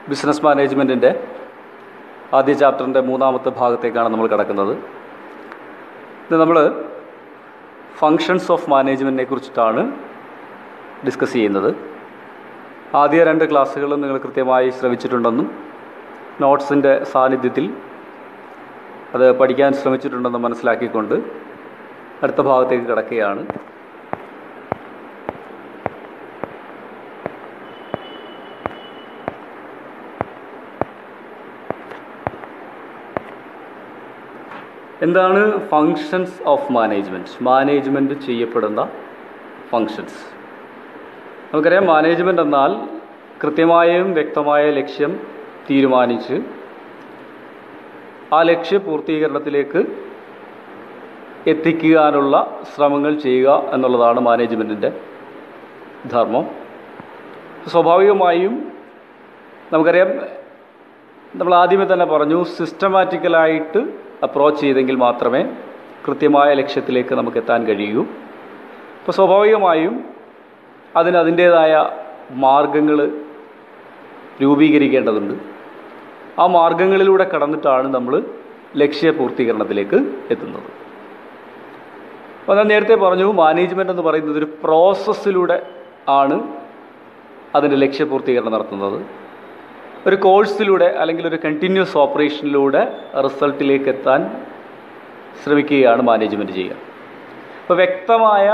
Business മാനേജ്മെൻറ്റിൻ്റെ ആദ്യ ചാപ്റ്ററിൻ്റെ മൂന്നാമത്തെ ഭാഗത്തേക്കാണ് നമ്മൾ കിടക്കുന്നത്. ഇത് നമ്മൾ ഫങ്ഷൻസ് ഓഫ് മാനേജ്മെൻറ്റിനെ കുറിച്ചിട്ടാണ് ഡിസ്കസ് ചെയ്യുന്നത്. ആദ്യ 2 ക്ലാസ്സുകളും നിങ്ങൾ കൃത്യമായി ശ്രമിച്ചിട്ടുണ്ടെന്നും നോട്ട്സിൻ്റെ സാന്നിധ്യത്തിൽ അത് പഠിക്കാൻ ശ്രമിച്ചിട്ടുണ്ടെന്ന് മനസ്സിലാക്കിക്കൊണ്ട് അടുത്ത ഭാഗത്തേക്ക് കിടക്കുകയാണ്. എന്താണ് ഫങ്ഷൻസ് ഓഫ് മാനേജ്മെൻറ്റ്? മാനേജ്മെൻറ്റ് ചെയ്യപ്പെടുന്ന ഫങ്ഷൻസ്. നമുക്കറിയാം, മാനേജ്മെൻറ്റ് എന്നാൽ കൃത്യമായും വ്യക്തമായ ലക്ഷ്യം തീരുമാനിച്ച് ആ ലക്ഷ്യ പൂർത്തീകരണത്തിലേക്ക് എത്തിക്കാനുള്ള ശ്രമങ്ങൾ ചെയ്യുക എന്നുള്ളതാണ് മാനേജ്മെൻറ്റിൻ്റെ ധർമ്മം. സ്വാഭാവികമായും നമുക്കറിയാം, നമ്മൾ ആദ്യമേ തന്നെ പറഞ്ഞു, സിസ്റ്റമാറ്റിക്കലായിട്ട് അപ്രോച്ച് ചെയ്തെങ്കിൽ മാത്രമേ കൃത്യമായ ലക്ഷ്യത്തിലേക്ക് നമുക്ക് എത്താൻ കഴിയൂ. അപ്പോൾ സ്വാഭാവികമായും അതിൻ്റേതായ മാർഗങ്ങൾ രൂപീകരിക്കേണ്ടതുണ്ട്. ആ മാർഗങ്ങളിലൂടെ കടന്നിട്ടാണ് നമ്മൾ ലക്ഷ്യപൂർത്തീകരണത്തിലേക്ക് എത്തുന്നത്. അപ്പോൾ ഞാൻ നേരത്തെ പറഞ്ഞു, മാനേജ്മെൻറ്റ് എന്ന് പറയുന്നത് ഒരു പ്രോസസ്സിലൂടെ ആണ് അതിൻ്റെ ലക്ഷ്യപൂർത്തീകരണം നടത്തുന്നത്. ഒരു കോഴ്സിലൂടെ അല്ലെങ്കിൽ ഒരു കണ്ടിന്യൂസ് ഓപ്പറേഷനിലൂടെ റിസൾട്ടിലേക്ക് എത്താൻ ശ്രമിക്കുകയാണ് മാനേജ്മെൻറ്റ് ചെയ്യുക. അപ്പോൾ വ്യക്തമായ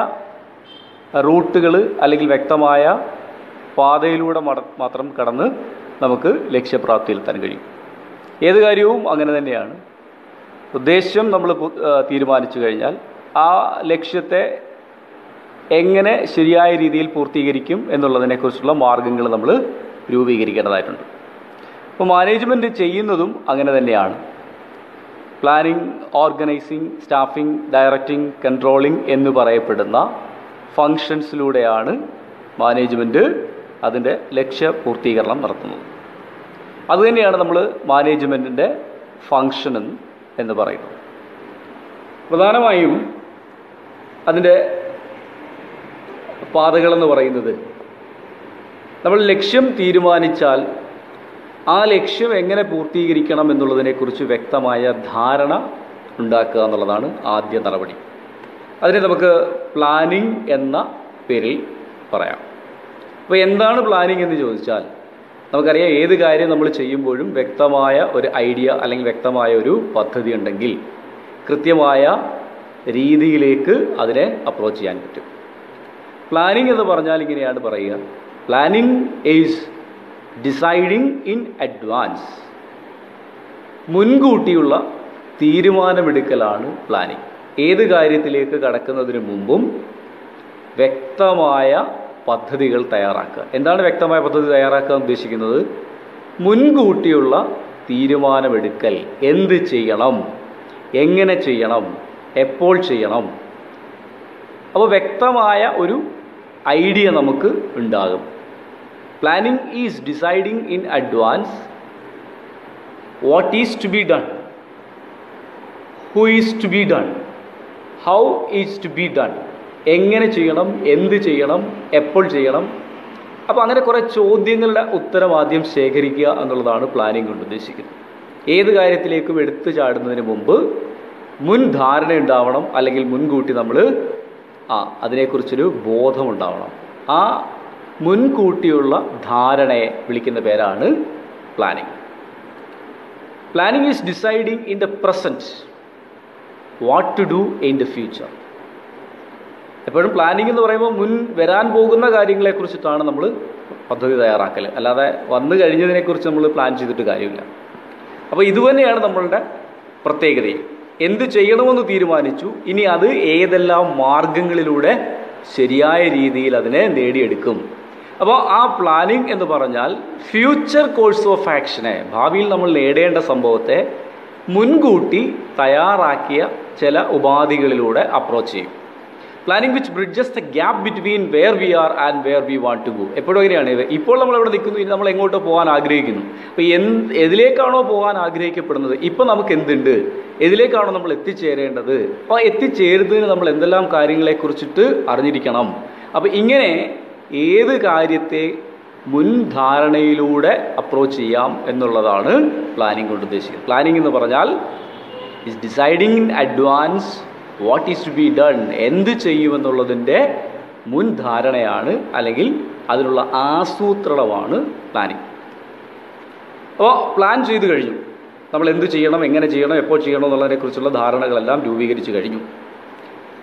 റൂട്ടുകൾ അല്ലെങ്കിൽ വ്യക്തമായ പാതയിലൂടെ മാത്രം കടന്ന് നമുക്ക് ലക്ഷ്യപ്രാപ്തിയിലെത്താൻ കഴിയും. ഏത് കാര്യവും അങ്ങനെ തന്നെയാണ്. ഉദ്ദേശ്യം നമ്മൾ തീരുമാനിച്ചു കഴിഞ്ഞാൽ ആ ലക്ഷ്യത്തെ എങ്ങനെ ശരിയായ രീതിയിൽ പൂർത്തീകരിക്കും എന്നുള്ളതിനെക്കുറിച്ചുള്ള മാർഗങ്ങൾ നമ്മൾ രൂപീകരിക്കേണ്ടതായിട്ടുണ്ട്. അപ്പോൾ മാനേജ്മെൻറ്റ് ചെയ്യുന്നതും അങ്ങനെ തന്നെയാണ്. Planning, organising, staffing, directing, controlling എന്ന് പറയപ്പെടുന്ന ഫങ്ഷൻസിലൂടെയാണ് മാനേജ്മെൻറ്റ് അതിൻ്റെ ലക്ഷ്യപൂർത്തീകരണം നടത്തുന്നത്. അതുതന്നെയാണ് നമ്മൾ മാനേജ്മെൻറ്റിൻ്റെ ഫങ്ഷൻ എന്ന് പറയുന്നത്. പ്രധാനമായും അതിൻ്റെ പാതകളെന്ന് പറയുന്നത്, നമ്മൾ ലക്ഷ്യം തീരുമാനിച്ചാൽ ആ ലക്ഷ്യം എങ്ങനെ പൂർത്തീകരിക്കണം എന്നുള്ളതിനെക്കുറിച്ച് വ്യക്തമായ ധാരണ ഉണ്ടാക്കുക എന്നുള്ളതാണ് ആദ്യ നടപടി. അതിനെ നമുക്ക് പ്ലാനിംഗ് എന്ന പേരിൽ പറയാം. അപ്പോൾ എന്താണ് പ്ലാനിംഗ് എന്ന് ചോദിച്ചാൽ, നമുക്കറിയാം, ഏത് കാര്യം നമ്മൾ ചെയ്യുമ്പോഴും വ്യക്തമായ ഒരു ഐഡിയ അല്ലെങ്കിൽ വ്യക്തമായ ഒരു പദ്ധതി ഉണ്ടെങ്കിൽ കൃത്യമായ രീതിയിലേക്ക് അതിനെ അപ്രോച്ച് ചെയ്യാൻ പറ്റും. പ്ലാനിംഗ് എന്ന് പറഞ്ഞാൽ ഇങ്ങനെയാണ് പറയുക: planning is deciding in advance. മുൻകൂട്ടിയുള്ള തീരുമാനമെടുക്കലാണ് പ്ലാനിംഗ്. ഏത് കാര്യത്തിലേക്ക് കടക്കുന്നതിന് മുമ്പും വ്യക്തമായ പദ്ധതികൾ തയ്യാറാക്കുക. എന്താണ് വ്യക്തമായ പദ്ധതി തയ്യാറാക്കാൻ ഉദ്ദേശിക്കുന്നത്? മുൻകൂട്ടിയുള്ള തീരുമാനമെടുക്കൽ. എന്ത് ചെയ്യണം, എങ്ങനെ ചെയ്യണം, എപ്പോൾ ചെയ്യണം. അപ്പോൾ വ്യക്തമായ ഒരു ഐഡിയ നമുക്ക് ഉണ്ടാകും. Planning is deciding in advance what is to be done, who is to be done, how is to be done. എങ്ങനെ ചെയ്യണം, എന്ത് ചെയ്യണം, എപ്പോൾ ചെയ്യണം. അപ്പോൾ അങ്ങനെ കുറേ ചോദ്യങ്ങളുടെ ഉത്തരം ആദ്യം ശേഖരിക്കുക എന്നുള്ളതാണ് പ്ലാനിംഗ് കൊണ്ട് ഉദ്ദേശിക്കുന്നത്. ഏത് കാര്യത്തിലേക്കും എടുത്തു ചാടുന്നതിന് മുമ്പ് മുൻ ധാരണ ഉണ്ടാവണം, അല്ലെങ്കിൽ മുൻകൂട്ടി നമ്മൾ അതിനെക്കുറിച്ചൊരു ബോധമുണ്ടാവണം. ആ മുൻകൂട്ടിയുള്ള ധാരണയെ വിളിക്കുന്ന പേരാണ് planning. Planning is deciding in the present what to do in the future. എപ്പോഴും പ്ലാനിംഗ് എന്ന് പറയുമ്പോൾ മുൻ വരാൻ പോകുന്ന കാര്യങ്ങളെക്കുറിച്ചിട്ടാണ് നമ്മൾ പദ്ധതി തയ്യാറാക്കൽ. അല്ലാതെ വന്നു കഴിഞ്ഞതിനെക്കുറിച്ച് നമ്മൾ പ്ലാൻ ചെയ്തിട്ട് കാര്യമില്ല. അപ്പോൾ ഇതുതന്നെയാണ് നമ്മളുടെ പ്രത്യേകതയും. എന്ത് ചെയ്യണമെന്ന് തീരുമാനിച്ചു, ഇനി അത് ഏതെല്ലാം മാർഗങ്ങളിലൂടെ ശരിയായ രീതിയിൽ അതിനെ നേടിയെടുക്കും. അപ്പോൾ ആ പ്ലാനിംഗ് എന്ന് പറഞ്ഞാൽ ഫ്യൂച്ചർ കോഴ്സ് ഓഫ് ആക്ഷനെ, ഭാവിയിൽ നമ്മൾ നേടേണ്ട സംഭവത്തെ മുൻകൂട്ടി തയ്യാറാക്കിയ ചില ഉപാധികളിലൂടെ അപ്രോച്ച് ചെയ്യും. Planning which bridges the gap between where we are and where we want to go. എപ്പോഴും എങ്ങനെയാണ്, ഇപ്പോൾ നമ്മൾ എവിടെ നിൽക്കുന്നു, ഇനി നമ്മൾ എങ്ങോട്ട് പോകാൻ ആഗ്രഹിക്കുന്നു. അപ്പോൾ എതിലേക്കാണോ പോകാൻ ആഗ്രഹിക്കപ്പെടുന്നത്, ഇപ്പോൾ നമുക്ക് എന്തുണ്ട്, എതിലേക്കാണോ നമ്മൾ എത്തിച്ചേരേണ്ടത്, അപ്പോൾ എത്തിച്ചേരുന്നതിന് നമ്മൾ എന്തെല്ലാം കാര്യങ്ങളെക്കുറിച്ചിട്ട് അറിഞ്ഞിരിക്കണം. അപ്പോൾ ഇങ്ങനെ ഏത് കാര്യത്തെ മുൻധാരണയിലൂടെ അപ്രോച്ച് ചെയ്യാം എന്നുള്ളതാണ് പ്ലാനിംഗ് കൊണ്ട് ഉദ്ദേശിക്കുന്നത്. പ്ലാനിംഗ് എന്ന് പറഞ്ഞാൽ is deciding in advance what is to be done, എന്ത് ചെയ്യുമെന്നുള്ളതിൻ്റെ മുൻധാരണയാണ് അല്ലെങ്കിൽ അതിനുള്ള ആസൂത്രണമാണ് പ്ലാനിംഗ്. അപ്പോൾ പ്ലാൻ ചെയ്ത് കഴിഞ്ഞു, നമ്മൾ എന്ത് ചെയ്യണം, എങ്ങനെ ചെയ്യണം, എപ്പോൾ ചെയ്യണം എന്നുള്ളതിനെക്കുറിച്ചുള്ള ധാരണകളെല്ലാം രൂപീകരിച്ച് കഴിഞ്ഞു.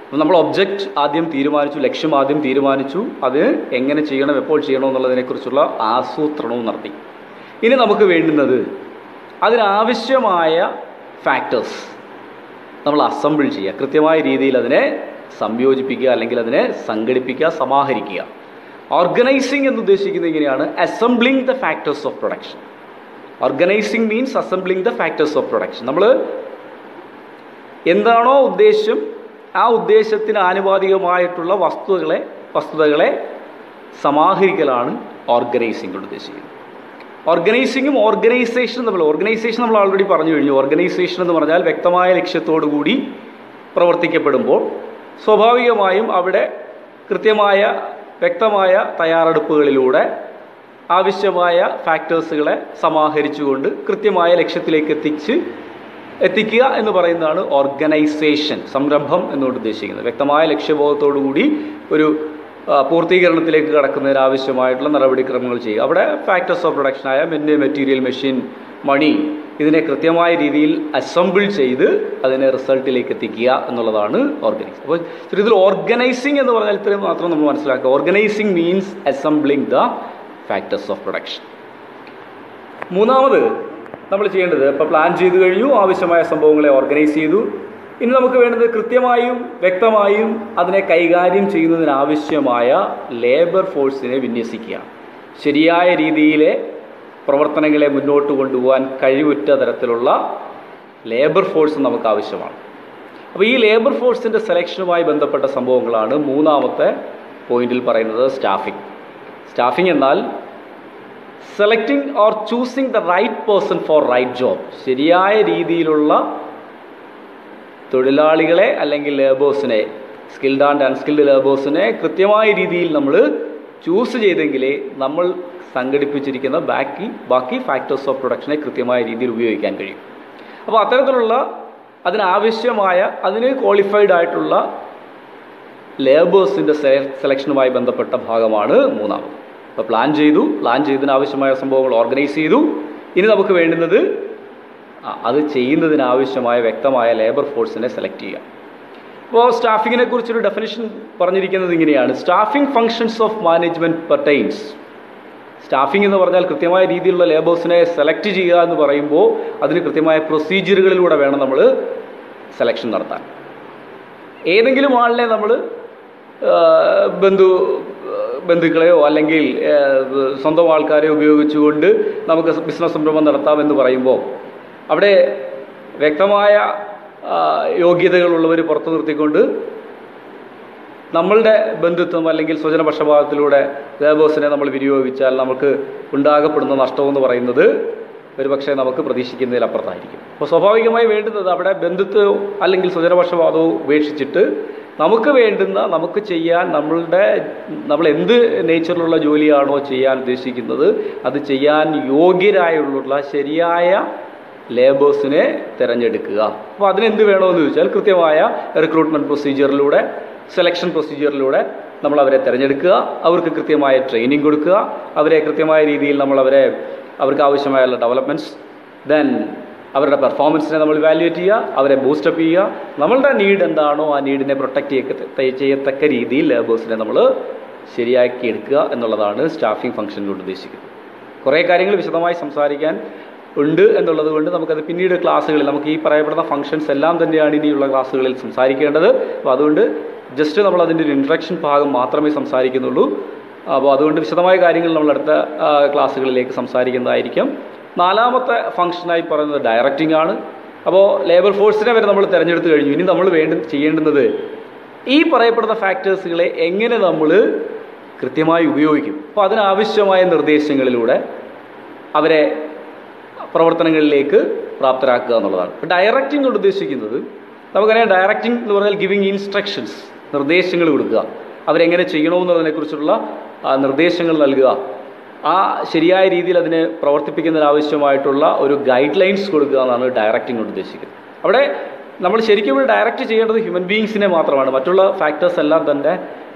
അപ്പോൾ നമ്മൾ ഒബ്ജക്റ്റ് ആദ്യം തീരുമാനിച്ചു, ലക്ഷ്യം ആദ്യം തീരുമാനിച്ചു, അത് എങ്ങനെ ചെയ്യണം, എപ്പോൾ ചെയ്യണം എന്നുള്ളതിനെക്കുറിച്ചുള്ള ആസൂത്രണവും നടത്തി. ഇനി നമുക്ക് വേണ്ടുന്നത് അതിനാവശ്യമായ ഫാക്ടേഴ്സ് നമ്മൾ അസംബിൾ ചെയ്യുക, കൃത്യമായ രീതിയിൽ അതിനെ സംയോജിപ്പിക്കുക, അല്ലെങ്കിൽ അതിനെ സംഘടിപ്പിക്കുക, സമാഹരിക്കുക. ഓർഗനൈസിങ് എന്ന് ഉദ്ദേശിക്കുന്നത് ഇങ്ങനെയാണ്: assembling the factors of production. Organising means assembling the factors of production. നമ്മൾ എന്താണോ ഉദ്ദേശം, ആ ഉദ്ദേശത്തിന് ആനുപാതികമായിട്ടുള്ള വസ്തുതകളെ സമാഹരിക്കലാണ് ഓർഗനൈസിംഗ് കൊണ്ട് ഉദ്ദേശിക്കുന്നത്. ഓർഗനൈസിങ്ങും ഓർഗനൈസേഷനും തമ്മിൽ, ഓർഗനൈസേഷൻ നമ്മൾ ഓൾറെഡി പറഞ്ഞു കഴിഞ്ഞു. ഓർഗനൈസേഷൻ എന്ന് പറഞ്ഞാൽ വ്യക്തമായ ലക്ഷ്യത്തോടു കൂടി പ്രവർത്തിക്കപ്പെടുമ്പോൾ സ്വാഭാവികമായും അവിടെ കൃത്യമായ വ്യക്തമായ തയ്യാറെടുപ്പുകളിലൂടെ ആവശ്യമായ ഫാക്ടേഴ്സുകളെ സമാഹരിച്ചുകൊണ്ട് കൃത്യമായ ലക്ഷ്യത്തിലേക്ക് എത്തിക്കുക എന്ന് പറയുന്നതാണ് ഓർഗനൈസേഷൻ, സംരംഭം എന്നുകൊണ്ട് ഉദ്ദേശിക്കുന്നത്. വ്യക്തമായ ലക്ഷ്യബോധത്തോടു കൂടി ഒരു പൂർത്തീകരണത്തിലേക്ക് കടക്കുന്നതിന് ആവശ്യമായിട്ടുള്ള നടപടിക്രമങ്ങൾ ചെയ്യുക. അവിടെ ഫാക്ടേഴ്സ് ഓഫ് പ്രൊഡക്ഷനായ മെറ്റീരിയൽ, മെഷീൻ, മണി, ഇതിനെ കൃത്യമായ രീതിയിൽ അസംബിൾ ചെയ്ത് അതിനെ റിസൾട്ടിലേക്ക് എത്തിക്കുക എന്നുള്ളതാണ് ഓർഗനൈസിങ്. അപ്പോൾ ഇതിൽ ഓർഗനൈസിങ് എന്ന് പറഞ്ഞാൽ ഇത്രയും മാത്രം നമ്മൾ മനസ്സിലാക്കുക. Organising means assembling the factors of production. മൂന്നാമത് നമ്മൾ ചെയ്യേണ്ടത്, ഇപ്പോൾ പ്ലാൻ ചെയ്ത് കഴിഞ്ഞു, ആവശ്യമായ സംഭവങ്ങളെ ഓർഗനൈസ് ചെയ്തു, ഇനി നമുക്ക് വേണ്ടത് കൃത്യമായും വ്യക്തമായും അതിനെ കൈകാര്യം ചെയ്യുന്നതിനാവശ്യമായ ലേബർ ഫോഴ്സിനെ വിന്യസിക്കുക. ശരിയായ രീതിയിലെ പ്രവർത്തനങ്ങളെ മുന്നോട്ട് കൊണ്ടുപോകാൻ കഴിവുറ്റ തരത്തിലുള്ള ലേബർ ഫോഴ്സ് നമുക്ക് ആവശ്യമാണ്. അപ്പോൾ ഈ ലേബർ ഫോഴ്സിൻ്റെ സെലക്ഷനുമായി ബന്ധപ്പെട്ട സംഭവങ്ങളാണ് മൂന്നാമത്തെ പോയിന്റിൽ പറയുന്നത് സ്റ്റാഫിംഗ്. സ്റ്റാഫിംഗ് എന്നാൽ selecting or choosing the right person for right job. ശരിയായ രീതിയിലുള്ള തൊഴിലാളികളെ അല്ലെങ്കിൽ ലേബേഴ്സിനെ, സ്കിൽഡ് ആൻഡ് അൺസ്കിൽഡ് ലേബേഴ്സിനെ കൃത്യമായ രീതിയിൽ നമ്മൾ ചൂസ് ചെയ്തെങ്കിലേ നമ്മൾ സംഘടിപ്പിച്ചിരിക്കുന്ന ബാക്കി ഫാക്ടേഴ്സ് ഓഫ് പ്രൊഡക്ഷനെ കൃത്യമായ രീതിയിൽ ഉപയോഗിക്കാൻ കഴിയും. അപ്പോൾ അത്തരത്തിലുള്ള അതിന് ക്വാളിഫൈഡ് ആയിട്ടുള്ള ലേബേഴ്സിൻ്റെ സെലക്ഷനുമായി ബന്ധപ്പെട്ട ഭാഗമാണ് മൂന്നാമത്. അപ്പോൾ പ്ലാൻ ചെയ്തതിനാവശ്യമായ സംഭവങ്ങൾ ഓർഗനൈസ് ചെയ്തു. ഇനി നമുക്ക് വേണ്ടുന്നത് അത് ചെയ്യുന്നതിനാവശ്യമായ വ്യക്തമായ ലേബർ ഫോഴ്സിനെ സെലക്ട് ചെയ്യുക. അപ്പോൾ സ്റ്റാഫിങ്ങിനെ കുറിച്ചൊരു ഡെഫിനിഷൻ പറഞ്ഞിരിക്കുന്നത് ഇങ്ങനെയാണ്: staffing functions of management pertains. Staffing എന്ന് പറഞ്ഞാൽ കൃത്യമായ രീതിയിലുള്ള ലേബേഴ്സിനെ സെലക്ട് ചെയ്യുക എന്ന് പറയുമ്പോൾ അതിന് കൃത്യമായ പ്രൊസീജിയറുകളിലൂടെ വേണം നമ്മൾ സെലക്ഷൻ നടത്താൻ. ഏതെങ്കിലും ആളിനെ നമ്മൾ ബന്ധുക്കളെയോ അല്ലെങ്കിൽ സ്വന്തം ആൾക്കാരെ ഉപയോഗിച്ചുകൊണ്ട് നമുക്ക് ബിസിനസ് സംരംഭം നടത്താമെന്ന് പറയുമ്പോൾ അവിടെ വ്യക്തമായ യോഗ്യതകളുള്ളവർ പുറത്തു നിർത്തിക്കൊണ്ട് നമ്മളുടെ ബന്ധുത്വം അല്ലെങ്കിൽ സ്വജനപക്ഷപാതത്തിലൂടെ ലേബേഴ്സിനെ നമ്മൾ വിനിയോഗിച്ചാൽ നമുക്ക് ഉണ്ടാകപ്പെടുന്ന നഷ്ടമെന്ന് പറയുന്നത് ഒരുപക്ഷെ നമുക്ക് പ്രതീക്ഷിക്കുന്നതിലപ്പുറത്തായിരിക്കും. അപ്പോൾ സ്വാഭാവികമായി വേണ്ടുന്നത് അവിടെ ബന്ധുത്വം അല്ലെങ്കിൽ സ്വജനപക്ഷപാതവും ഉപേക്ഷിച്ചിട്ട് നമുക്ക് ചെയ്യാൻ നമ്മൾ എന്ത് നേച്ചറിലുള്ള ജോലിയാണോ ചെയ്യാൻ ഉദ്ദേശിക്കുന്നത് അത് ചെയ്യാൻ യോഗ്യരായുള്ള ശരിയായ ലേബേഴ്സിനെ തിരഞ്ഞെടുക്കുക. അപ്പോൾ അതിനെന്ത് വേണമെന്ന് ചോദിച്ചാൽ കൃത്യമായ റിക്രൂട്ട്മെൻറ്റ് പ്രൊസീജിയറിലൂടെ, സെലക്ഷൻ പ്രൊസീജിയറിലൂടെ നമ്മൾ അവരെ തിരഞ്ഞെടുക്കുക, അവർക്ക് കൃത്യമായ ട്രെയിനിങ് കൊടുക്കുക, അവരെ കൃത്യമായ രീതിയിൽ അവർക്ക് ആവശ്യമായുള്ള ഡെവലപ്മെൻറ്റ്സ്, ദെൻ അവരുടെ പെർഫോമൻസിനെ നമ്മൾ ഇവാലുവേറ്റ് ചെയ്യുക, അവരെ ബൂസ്റ്റപ്പ് ചെയ്യുക. നമ്മളുടെ നീഡ് എന്താണോ ആ നീഡിനെ പ്രൊട്ടക്റ്റ് ചെയ്യത്തക്ക രീതിയിൽ ലേബേഴ്സിനെ നമ്മൾ ശരിയാക്കി എടുക്കുക എന്നുള്ളതാണ് സ്റ്റാഫിംഗ് ഫംഗ്ഷൻ കൊണ്ട് ഉദ്ദേശിക്കുന്നത്. കുറേ കാര്യങ്ങൾ വിശദമായി സംസാരിക്കാൻ ഉണ്ട് എന്നുള്ളത് കൊണ്ട് നമുക്കത് പിന്നീട് ക്ലാസ്സുകളിൽ നമുക്ക് ഈ പറയപ്പെടുന്ന ഫംഗ്ഷൻസ് എല്ലാം തന്നെയാണ് ഇനിയുള്ള ക്ലാസ്സുകളിൽ സംസാരിക്കേണ്ടത്. അപ്പോൾ അതുകൊണ്ട് ജസ്റ്റ് നമ്മൾ അതിൻ്റെ ഒരു ഇൻട്രഡക്ഷൻ ഭാഗം മാത്രമേ സംസാരിക്കുന്നുള്ളൂ. അപ്പോൾ അതുകൊണ്ട് വിശദമായ കാര്യങ്ങൾ നമ്മൾ അടുത്ത ക്ലാസ്സുകളിലേക്ക് സംസാരിക്കുന്നതായിരിക്കും. നാലാമത്തെ ഫംഗ്ഷനായി പറയുന്നത് ഡയറക്റ്റിംഗ് ആണ്. അപ്പോൾ ലേബർ ഫോഴ്സിനെ വരെ നമ്മൾ തിരഞ്ഞെടുത്ത് കഴിഞ്ഞു. ഇനി നമ്മൾ ചെയ്യേണ്ടുന്നത് ഈ പറയപ്പെടുന്ന ഫാക്ടേഴ്സുകളെ എങ്ങനെ നമ്മൾ കൃത്യമായി ഉപയോഗിക്കും. അപ്പോൾ അതിനാവശ്യമായ നിർദ്ദേശങ്ങളിലൂടെ അവരെ പ്രവർത്തനങ്ങളിലേക്ക് പ്രാപ്തരാക്കുക എന്നുള്ളതാണ്. ഇപ്പോൾ ഡയറക്റ്റിംഗ് കൊണ്ട് ഉദ്ദേശിക്കുന്നത് നമുക്കറിയാം, ഡയറക്റ്റിംഗ് എന്ന് പറഞ്ഞാൽ ഗിവിങ് ഇൻസ്ട്രക്ഷൻസ്, നിർദ്ദേശങ്ങൾ കൊടുക്കുക, അവരെങ്ങനെ ചെയ്യണമെന്നുള്ളതിനെക്കുറിച്ചുള്ള നിർദ്ദേശങ്ങൾ നൽകുക. ആ ശരിയായ രീതിയിൽ അതിനെ പ്രവർത്തിപ്പിക്കുന്നതിനാവശ്യമായിട്ടുള്ള ഒരു ഗൈഡ് ലൈൻസ് കൊടുക്കുക എന്നാണ് ഡയറക്റ്റിംഗ് കൊണ്ട് ഉദ്ദേശിക്കുന്നത്. അവിടെ നമ്മൾ ശരിക്കും ഡയറക്റ്റ് ചെയ്യേണ്ടത് ഹ്യൂമൻ ബീയിങ്സിനെ മാത്രമാണ്. മറ്റുള്ള ഫാക്ടേഴ്സ് എല്ലാം തന്നെ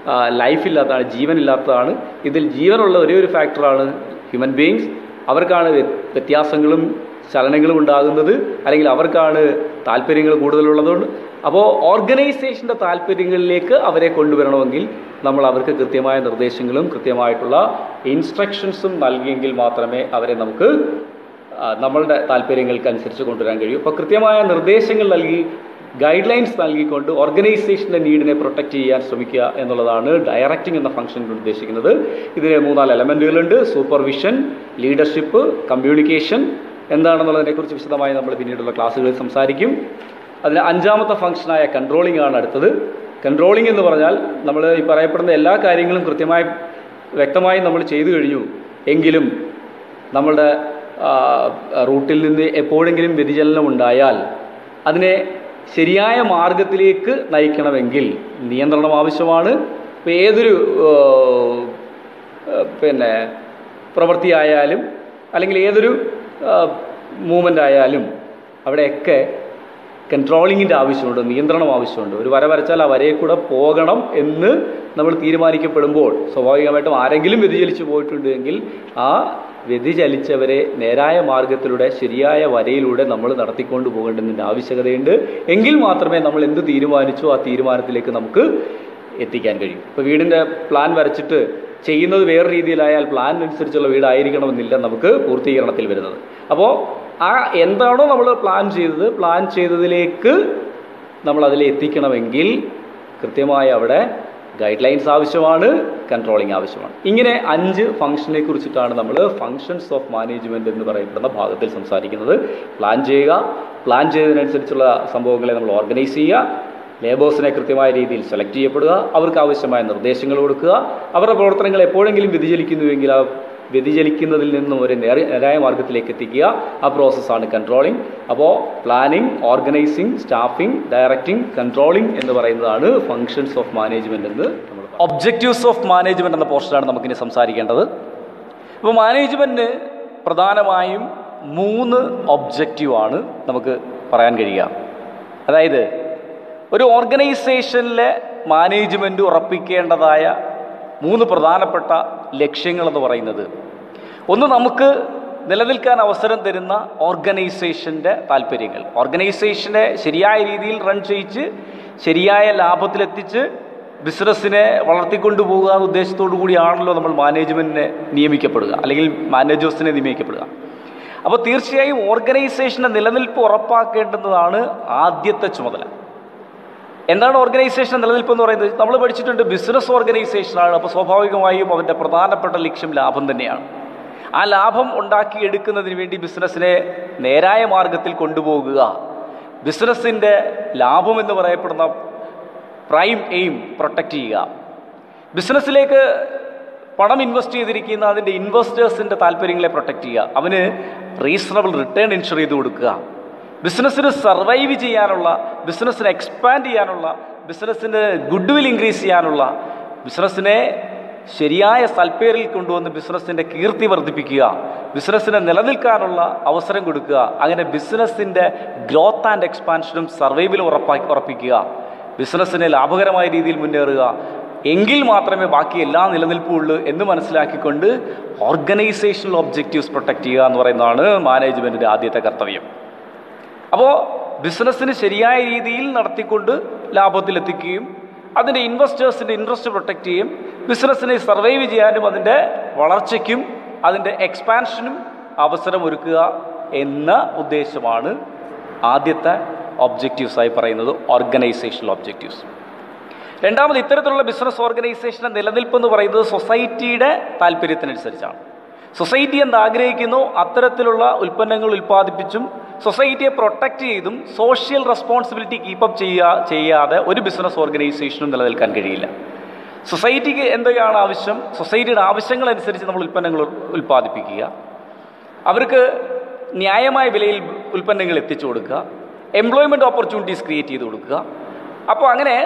ലൈഫില്ലാത്തതാണ്, ജീവനില്ലാത്തതാണ്. ഇതിൽ ജീവനുള്ള ഒരേ ഒരു ഫാക്ടറാണ് ഹ്യൂമൻ ബീയിങ്സ്. അവർക്കാണ് വ്യത്യാസങ്ങളും ചലനങ്ങളും ഉണ്ടാകുന്നത്, അല്ലെങ്കിൽ അവർക്കാണ് താല്പര്യങ്ങൾ കൂടുതലുള്ളതുകൊണ്ട്. അപ്പോൾ ഓർഗനൈസേഷൻ്റെ താല്പര്യങ്ങളിലേക്ക് അവരെ കൊണ്ടുവരണമെങ്കിൽ നമ്മൾ അവർക്ക് കൃത്യമായ നിർദ്ദേശങ്ങളും കൃത്യമായിട്ടുള്ള ഇൻസ്ട്രക്ഷൻസും നൽകിയെങ്കിൽ മാത്രമേ അവരെ നമുക്ക് നമ്മളുടെ താല്പര്യങ്ങൾക്കനുസരിച്ച് കൊണ്ടുവരാൻ കഴിയൂ. അപ്പോൾ കൃത്യമായ നിർദ്ദേശങ്ങൾ നൽകി, ഗൈഡ് ലൈൻസ് നൽകിക്കൊണ്ട് ഓർഗനൈസേഷൻ്റെ നീഡിനെ പ്രൊട്ടക്റ്റ് ചെയ്യാൻ ശ്രമിക്കുക എന്നുള്ളതാണ് ഡയറക്റ്റിംഗ് എന്ന ഫംഗ്ഷൻ ഉദ്ദേശിക്കുന്നത്. ഇതിന് 3-4 എലമെൻറ്റുകളുണ്ട്: സൂപ്പർവിഷൻ, ലീഡർഷിപ്പ്, കമ്മ്യൂണിക്കേഷൻ. എന്താണെന്നുള്ളതിനെക്കുറിച്ച് വിശദമായി നമ്മൾ പിന്നീടുള്ള ക്ലാസ്സുകളിൽ സംസാരിക്കും. അതിന് 5ാമത്തെ ഫംഗ്ഷനായ കൺട്രോളിംഗ് ആണ് അടുത്തത്. കൺട്രോളിംഗ് എന്ന് പറഞ്ഞാൽ നമ്മൾ ഈ പറയപ്പെടുന്ന എല്ലാ കാര്യങ്ങളും വ്യക്തമായി നമ്മൾ ചെയ്തു കഴിഞ്ഞു എങ്കിലും നമ്മളുടെ റൂട്ടിൽ നിന്ന് എപ്പോഴെങ്കിലും വ്യതിചലനം ഉണ്ടായാൽ അതിനെ ശരിയായ മാർഗത്തിലേക്ക് നയിക്കണമെങ്കിൽ നിയന്ത്രണം ആവശ്യമാണ്. ഇപ്പോൾ ഏതൊരു പ്രവൃത്തിയായാലും അല്ലെങ്കിൽ ഏതൊരു മൂവ്മെൻ്റ് ആയാലും അവിടെയൊക്കെ കൺട്രോളിങ്ങിൻ്റെ ആവശ്യമുണ്ട്, നിയന്ത്രണം ആവശ്യമുണ്ട്. ഒരു വര വരച്ചാൽ ആ വരയിൽ കൂടെ പോകണം എന്ന് നമ്മൾ തീരുമാനിക്കപ്പെടുമ്പോൾ സ്വാഭാവികമായിട്ടും ആരെങ്കിലും വ്യതിചലിച്ച് പോയിട്ടുണ്ടെങ്കിൽ ആ വ്യതിചലിച്ചവരെ നേരായ മാർഗത്തിലൂടെ ശരിയായ വരയിലൂടെ നമ്മൾ നടത്തിക്കൊണ്ട് പോകേണ്ടതിൻ്റെ ആവശ്യകതയുണ്ട്. എങ്കിൽ മാത്രമേ നമ്മൾ എന്ത് തീരുമാനിച്ചോ ആ തീരുമാനത്തിലേക്ക് നമുക്ക് എത്തിക്കാൻ കഴിയും. ഇപ്പോൾ വീടിൻ്റെ പ്ലാൻ വരച്ചിട്ട് ചെയ്യുന്നത് വേറെ രീതിയിലായാൽ പ്ലാൻ അനുസരിച്ചുള്ള വീടായിരിക്കണമെന്നില്ല നമുക്ക് പൂർത്തീകരണത്തിൽ വരുന്നത്. അപ്പോൾ എന്താണോ നമ്മൾ പ്ലാൻ ചെയ്തതിലേക്ക് നമ്മൾ അതിൽ എത്തിക്കണമെങ്കിൽ കൃത്യമായി അവിടെ ഗൈഡ് ലൈൻസ് ആവശ്യമാണ്, കൺട്രോളിങ് ആവശ്യമാണ്. ഇങ്ങനെ 5 ഫംഗ്ഷനെ കുറിച്ചിട്ടാണ് നമ്മൾ ഫങ്ഷൻസ് ഓഫ് മാനേജ്മെൻറ്റ് എന്ന് പറയപ്പെടുന്ന ഭാഗത്തിൽ സംസാരിക്കുന്നത്. പ്ലാൻ ചെയ്യുക, പ്ലാൻ ചെയ്തതിനനുസരിച്ചുള്ള സംഭവങ്ങളെ നമ്മൾ ഓർഗനൈസ് ചെയ്യുക, ലേബേഴ്സിനെ കൃത്യമായ രീതിയിൽ സെലക്ട് ചെയ്യപ്പെടുക, അവർക്ക് ആവശ്യമായ നിർദ്ദേശങ്ങൾ കൊടുക്കുക, അവരുടെ പ്രവർത്തനങ്ങൾ എപ്പോഴെങ്കിലും വ്യതിചലിക്കുന്നുവെങ്കിൽ ആ വ്യതിചലിക്കുന്നതിൽ നിന്നും ഒരു നേരായ മാർഗത്തിലേക്ക് എത്തിക്കുക. ആ പ്രോസസ്സാണ് കൺട്രോളിംഗ്. അപ്പോൾ planning, organising, staffing, directing, controlling എന്ന് പറയുന്നതാണ് ഫങ്ഷൻസ് ഓഫ് മാനേജ്മെൻറ്റ് എന്ന് നമ്മൾ. ഒബ്ജക്റ്റീവ്സ് ഓഫ് മാനേജ്മെൻറ്റ് എന്ന പോർഷനാണ് നമുക്കിനി സംസാരിക്കേണ്ടത്. അപ്പോൾ മാനേജ്മെൻറ്റിന് പ്രധാനമായും 3 ഒബ്ജക്റ്റീവാണ് നമുക്ക് പറയാൻ കഴിയുക. അതായത് ഒരു ഓർഗനൈസേഷനിലെ മാനേജ്മെൻറ്റ് ഉറപ്പിക്കേണ്ടതായ 3 പ്രധാനപ്പെട്ട ലക്ഷ്യങ്ങളെന്ന് പറയുന്നത്, ഒന്ന്, നമുക്ക് നിലനിൽക്കാൻ അവസരം തരുന്ന ഓർഗനൈസേഷൻ്റെ താല്പര്യങ്ങൾ. ഓർഗനൈസേഷനെ ശരിയായ രീതിയിൽ റൺ ചെയ്യിച്ച് ശരിയായ ലാഭത്തിലെത്തിച്ച് ബിസിനസ്സിനെ വളർത്തിക്കൊണ്ടുപോകുക എന്ന ഉദ്ദേശത്തോടു കൂടിയാണല്ലോ നമ്മൾ മാനേജ്മെൻറ്റിനെ നിയമിക്കപ്പെടുക, അല്ലെങ്കിൽ മാനേജേഴ്സിനെ നിയമിക്കപ്പെടുക. അപ്പോൾ തീർച്ചയായും ഓർഗനൈസേഷൻ്റെ നിലനിൽപ്പ് ഉറപ്പാക്കേണ്ടുന്നതാണ് ആദ്യത്തെ ചുമതല. എന്താണ് ഓർഗനൈസേഷൻ നിലനിൽപ്പ് എന്ന് പറയുന്നത്? നമ്മൾ പഠിച്ചിട്ടുണ്ട്, ബിസിനസ് ഓർഗനൈസേഷനാണ്. അപ്പോൾ സ്വാഭാവികമായും അവൻ്റെ പ്രധാനപ്പെട്ട ലക്ഷ്യം ലാഭം തന്നെയാണ്. ആ ലാഭം ഉണ്ടാക്കിയെടുക്കുന്നതിന് വേണ്ടി ബിസിനസ്സിനെ നേരായ മാർഗത്തിൽ കൊണ്ടുപോകുക, ബിസിനസ്സിൻ്റെ ലാഭം എന്ന് പറയപ്പെടുന്ന പ്രൈം എയിം പ്രൊട്ടക്റ്റ് ചെയ്യുക, ബിസിനസ്സിലേക്ക് പണം ഇൻവെസ്റ്റ് ചെയ്തിരിക്കുന്ന അതിൻ്റെ ഇൻവെസ്റ്റേഴ്സിൻ്റെ താല്പര്യങ്ങളെ പ്രൊട്ടക്റ്റ് ചെയ്യുക, അവന് റീസണബിൾ റിട്ടേൺ ഇൻഷുർ ചെയ്ത് കൊടുക്കുക, ബിസിനസ്സിന് സർവൈവ് ചെയ്യാനുള്ള, ബിസിനസ്സിനെ എക്സ്പാൻഡ് ചെയ്യാനുള്ള, ബിസിനസ്സിന് ഗുഡ് വിൽ ഇൻക്രീസ് ചെയ്യാനുള്ള, ബിസിനസ്സിനെ ശരിയായ സൽപ്പേരിൽ കൊണ്ടുവന്ന് ബിസിനസ്സിൻ്റെ കീർത്തി വർദ്ധിപ്പിക്കുക, ബിസിനസ്സിനെ നിലനിൽക്കാനുള്ള അവസരം കൊടുക്കുക, അങ്ങനെ ബിസിനസ്സിൻ്റെ ഗ്രോത്ത് ആൻഡ് എക്സ്പാൻഷനും സർവൈവലും ഉറപ്പിക്കുക, ബിസിനസ്സിനെ ലാഭകരമായ രീതിയിൽ മുന്നേറുക. എങ്കിൽ മാത്രമേ ബാക്കി എല്ലാ നിലനിൽപ്പും ഉള്ളൂ എന്ന് മനസ്സിലാക്കിക്കൊണ്ട് ഓർഗനൈസേഷണൽ ഒബ്ജക്റ്റീവ്സ് പ്രൊട്ടക്റ്റ് ചെയ്യുക എന്ന് പറയുന്നതാണ് മാനേജ്മെൻറ്റിൻ്റെ ആദ്യത്തെ കർത്തവ്യം. അപ്പോൾ ബിസിനസ്സിന് ശരിയായ രീതിയിൽ നടത്തിക്കൊണ്ട് ലാഭത്തിലെത്തിക്കുകയും അതിൻ്റെ ഇൻവെസ്റ്റേഴ്സിൻ്റെ ഇൻട്രസ്റ്റ് പ്രൊട്ടക്റ്റ് ചെയ്യും, ബിസിനസ്സിനെ സർവൈവ് ചെയ്യാനും അതിൻ്റെ വളർച്ചയ്ക്കും അതിൻ്റെ എക്സ്പാൻഷനും അവസരമൊരുക്കുക എന്ന ഉദ്ദേശമാണ് ആദ്യത്തെ ഒബ്ജക്റ്റീവ്സായി പറയുന്നത് ഓർഗനൈസേഷണൽ ഒബ്ജക്റ്റീവ്സ്. രണ്ടാമത്, ഇത്തരത്തിലുള്ള ബിസിനസ് ഓർഗനൈസേഷൻ്റെ നിലനിൽപ്പ് എന്ന് പറയുന്നത് സൊസൈറ്റിയുടെ താല്പര്യത്തിനനുസരിച്ചാണ്. സൊസൈറ്റി എന്താഗ്രഹിക്കുന്നു അത്തരത്തിലുള്ള ഉൽപ്പന്നങ്ങൾ ഉൽപ്പാദിപ്പിച്ചും സൊസൈറ്റിയെ പ്രൊട്ടക്റ്റ് ചെയ്തും സോഷ്യൽ റെസ്പോൺസിബിലിറ്റി കീപ്പപ്പ് ചെയ്യാതെ ഒരു ബിസിനസ് ഓർഗനൈസേഷനും നിലനിൽക്കാൻ കഴിയില്ല. സൊസൈറ്റിക്ക് എന്തൊക്കെയാണ് ആവശ്യം, സൊസൈറ്റിയുടെ ആവശ്യങ്ങളനുസരിച്ച് നമ്മൾ ഉൽപ്പന്നങ്ങൾ ഉൽപ്പാദിപ്പിക്കുക, അവർക്ക് ന്യായമായ വിലയിൽ ഉൽപ്പന്നങ്ങൾ എത്തിച്ചു കൊടുക്കുക, എംപ്ലോയ്മെൻറ്റ് ഓപ്പർച്യൂണിറ്റീസ് ക്രിയേറ്റ് ചെയ്ത് കൊടുക്കുക. അപ്പോൾ അങ്ങനെ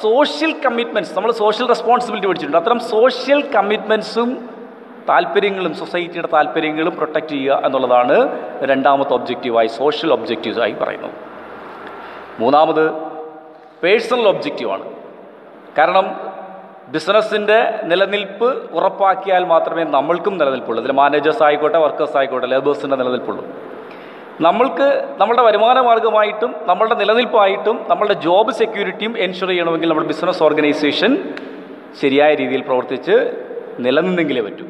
സോഷ്യൽ കമ്മിറ്റ്മെൻറ്റ്സ്, നമ്മൾ സോഷ്യൽ റെസ്പോൺസിബിലിറ്റി പഠിച്ചിട്ടുണ്ട്, അത്തരം സോഷ്യൽ കമ്മിറ്റ്മെൻറ്റ്സും താല്പര്യങ്ങളും സൊസൈറ്റിയുടെ താല്പര്യങ്ങളും പ്രൊട്ടക്റ്റ് ചെയ്യുക എന്നുള്ളതാണ് രണ്ടാമത്തെ ഒബ്ജക്റ്റീവായി, സോഷ്യൽ ഒബ്ജക്റ്റീവ്സായി പറയുന്നത്. മൂന്നാമത് പേഴ്സണൽ ഒബ്ജക്റ്റീവാണ്. കാരണം ബിസിനസ്സിൻ്റെ നിലനിൽപ്പ് ഉറപ്പാക്കിയാൽ മാത്രമേ നമ്മൾക്കും നിലനിൽപ്പുള്ളൂ. ഇതിൽ മാനേജേഴ്സ് ആയിക്കോട്ടെ, വർക്കേഴ്സ് ആയിക്കോട്ടെ, ലേബേഴ്സിൻ്റെ നിലനിൽപ്പുള്ളൂ. നമ്മൾക്ക് നമ്മളുടെ വരുമാന മാർഗമായിട്ടും നമ്മളുടെ നിലനിൽപ്പായിട്ടും നമ്മളുടെ ജോബ് സെക്യൂരിറ്റിയും എൻഷുർ ചെയ്യണമെങ്കിൽ നമ്മുടെ ബിസിനസ് ഓർഗനൈസേഷൻ ശരിയായ രീതിയിൽ പ്രവർത്തിച്ച് നിലനിന്നെങ്കിലേ പറ്റൂ.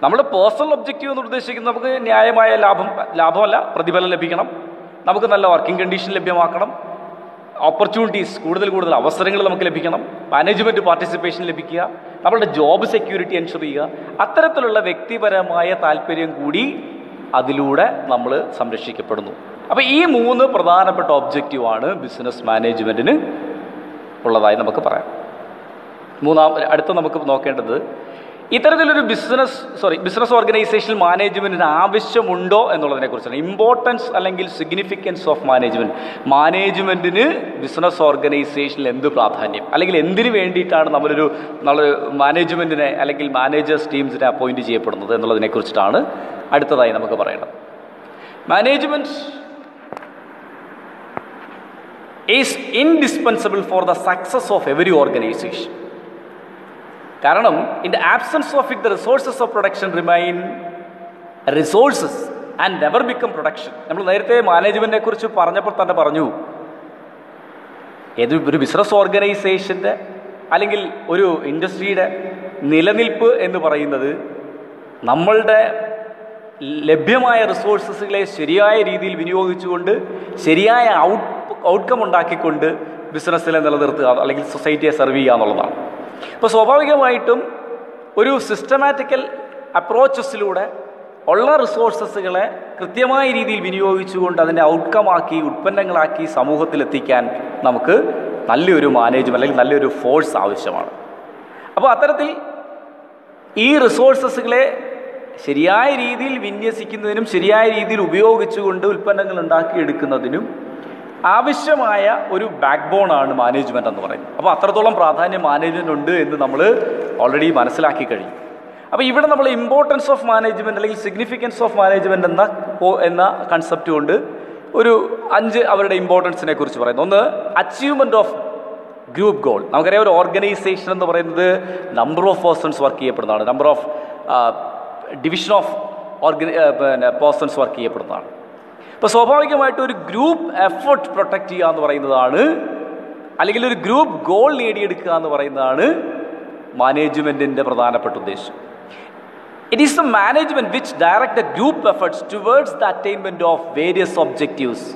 നമ്മുടെ പേഴ്സണൽ ഒബ്ജക്റ്റീവ് എന്ന് ഉദ്ദേശിക്കുന്നത് നമുക്ക് ന്യായമായ ലാഭമല്ല, പ്രതിഫലം ലഭിക്കണം, നമുക്ക് നല്ല വർക്കിംഗ് കണ്ടീഷൻ ലഭ്യമാക്കണം, ഓപ്പർച്യൂണിറ്റീസ് കൂടുതൽ അവസരങ്ങൾ നമുക്ക് ലഭിക്കണം, മാനേജ്മെൻറ്റ് പാർട്ടിസിപ്പേഷൻ ലഭിക്കുക, നമ്മളുടെ ജോബ് സെക്യൂരിറ്റി എൻഷുർ ചെയ്യുക. അത്തരത്തിലുള്ള വ്യക്തിപരമായ താല്പര്യം കൂടി അതിലൂടെ നമ്മൾ സംരക്ഷിക്കപ്പെടുന്നു. അപ്പോൾ ഈ 3 പ്രധാനപ്പെട്ട ഒബ്ജക്റ്റീവാണ് ബിസിനസ് മാനേജ്മെൻറ്റിന് ഉള്ളതായി നമുക്ക് പറയാം. അടുത്ത നമുക്ക് നോക്കേണ്ടത് ഇത്തരത്തിലൊരു ബിസിനസ് ഓർഗനൈസേഷൻ മാനേജ്മെൻറ്റിന് ആവശ്യമുണ്ടോ എന്നുള്ളതിനെക്കുറിച്ചാണ്. ഇമ്പോർട്ടൻസ് അല്ലെങ്കിൽ സിഗ്നിഫിക്കൻസ് ഓഫ് മാനേജ്മെൻറ്റിന് ബിസിനസ് ഓർഗനൈസേഷനിൽ എന്ത് പ്രാധാന്യം, അല്ലെങ്കിൽ എന്തിനു വേണ്ടിയിട്ടാണ് നമ്മളൊരു മാനേജ്മെൻറ്റിനെ അല്ലെങ്കിൽ മാനേജേഴ്സ് ടീംസിനെ അപ്പോയിൻറ്റ് ചെയ്യപ്പെടുന്നത് എന്നുള്ളതിനെക്കുറിച്ചിട്ടാണ് അടുത്തതായി നമുക്ക് പറയേണ്ടത്. Management is indispensable for the success of every organization. കാരണം in the absence of it the resources of production remain resources and never become production. നമ്മൾ നേരത്തെ മാനേജ്മെൻറ്റിനെ കുറിച്ച് പറഞ്ഞപ്പോൾ തന്നെ പറഞ്ഞു, ഒരു ബിസിനസ് ഓർഗനൈസേഷൻ്റെ അല്ലെങ്കിൽ ഒരു ഇൻഡസ്ട്രിയുടെ നിലനിൽപ്പ് എന്ന് പറയുന്നത് നമ്മളുടെ ലഭ്യമായ റിസോഴ്സസുകളെ ശരിയായ രീതിയിൽ വിനിയോഗിച്ചുകൊണ്ട് ശരിയായ ഔട്ട്കം ഉണ്ടാക്കിക്കൊണ്ട് ബിസിനസ്സിനെ നിലനിർത്തുക അല്ലെങ്കിൽ സൊസൈറ്റിയെ സെർവ് ചെയ്യുക എന്നുള്ളതാണ്. അപ്പോൾ സ്വാഭാവികമായിട്ടും ഒരു സിസ്റ്റമാറ്റിക്കൽ അപ്രോച്ചസിലൂടെ ഉള്ള റിസോഴ്സസുകളെ കൃത്യമായ രീതിയിൽ വിനിയോഗിച്ചുകൊണ്ട് അതിൻ്റെ ഔട്ട്കമാക്കി ഉൽപ്പന്നങ്ങളാക്കി സമൂഹത്തിലെത്തിക്കാൻ നമുക്ക് നല്ലൊരു മാനേജ്മെൻറ്റ് അല്ലെങ്കിൽ നല്ലൊരു ഫോഴ്സ് ആവശ്യമാണ്. അപ്പോൾ അത്തരത്തിൽ ഈ റിസോഴ്സസുകളെ ശരിയായ രീതിയിൽ വിന്യസിക്കുന്നതിനും ശരിയായ രീതിയിൽ ഉപയോഗിച്ചുകൊണ്ട് ഉൽപ്പന്നങ്ങൾ ഉണ്ടാക്കിയെടുക്കുന്നതിനും ആവശ്യമായ ഒരു ബാക്ക് ബോണാണ് മാനേജ്മെൻറ്റ് എന്ന് പറയുന്നത്. അപ്പോൾ അത്രത്തോളം പ്രാധാന്യം മാനേജ്മെൻറ്റ് ഉണ്ട് എന്ന് നമ്മൾ ഓൾറെഡി മനസ്സിലാക്കി കഴിഞ്ഞു. അപ്പോൾ ഇവിടെ നമ്മൾ ഇമ്പോർട്ടൻസ് ഓഫ് മാനേജ്മെൻറ്റ് അല്ലെങ്കിൽ സിഗ്നിഫിക്കൻസ് ഓഫ് മാനേജ്മെൻറ്റ് എന്ന കൺസെപ്റ്റ് കൊണ്ട് ഒരു 5 അവരുടെ ഇമ്പോർട്ടൻസിനെ കുറിച്ച് പറയുന്നു. ഒന്ന്, അച്ചീവ്മെൻറ്റ് ഓഫ് ഗ്രൂപ്പ് ഗോൾ. നമുക്കറിയാം ഒരു ഓർഗനൈസേഷൻ എന്ന് പറയുന്നത് നമ്പർ ഓഫ് പേഴ്സൺസ് വർക്ക് ചെയ്യപ്പെടുന്നതാണ്, number of division of persons work ചെയ്യപ്പെടുന്നതാണ്. അപ്പോൾ സ്വാഭാവികമായിട്ടും ഒരു ഗ്രൂപ്പ് എഫേർട്ട് പ്രൊട്ടക്റ്റ് ചെയ്യുക എന്ന് പറയുന്നതാണ്, അല്ലെങ്കിൽ ഒരു ഗ്രൂപ്പ് ഗോൾ നേടിയെടുക്കുക എന്ന് പറയുന്നതാണ് മാനേജ്മെൻറ്റിൻ്റെ പ്രധാനപ്പെട്ട ഉദ്ദേശം. It is the management which direct the group efforts towards the attainment of various objectives.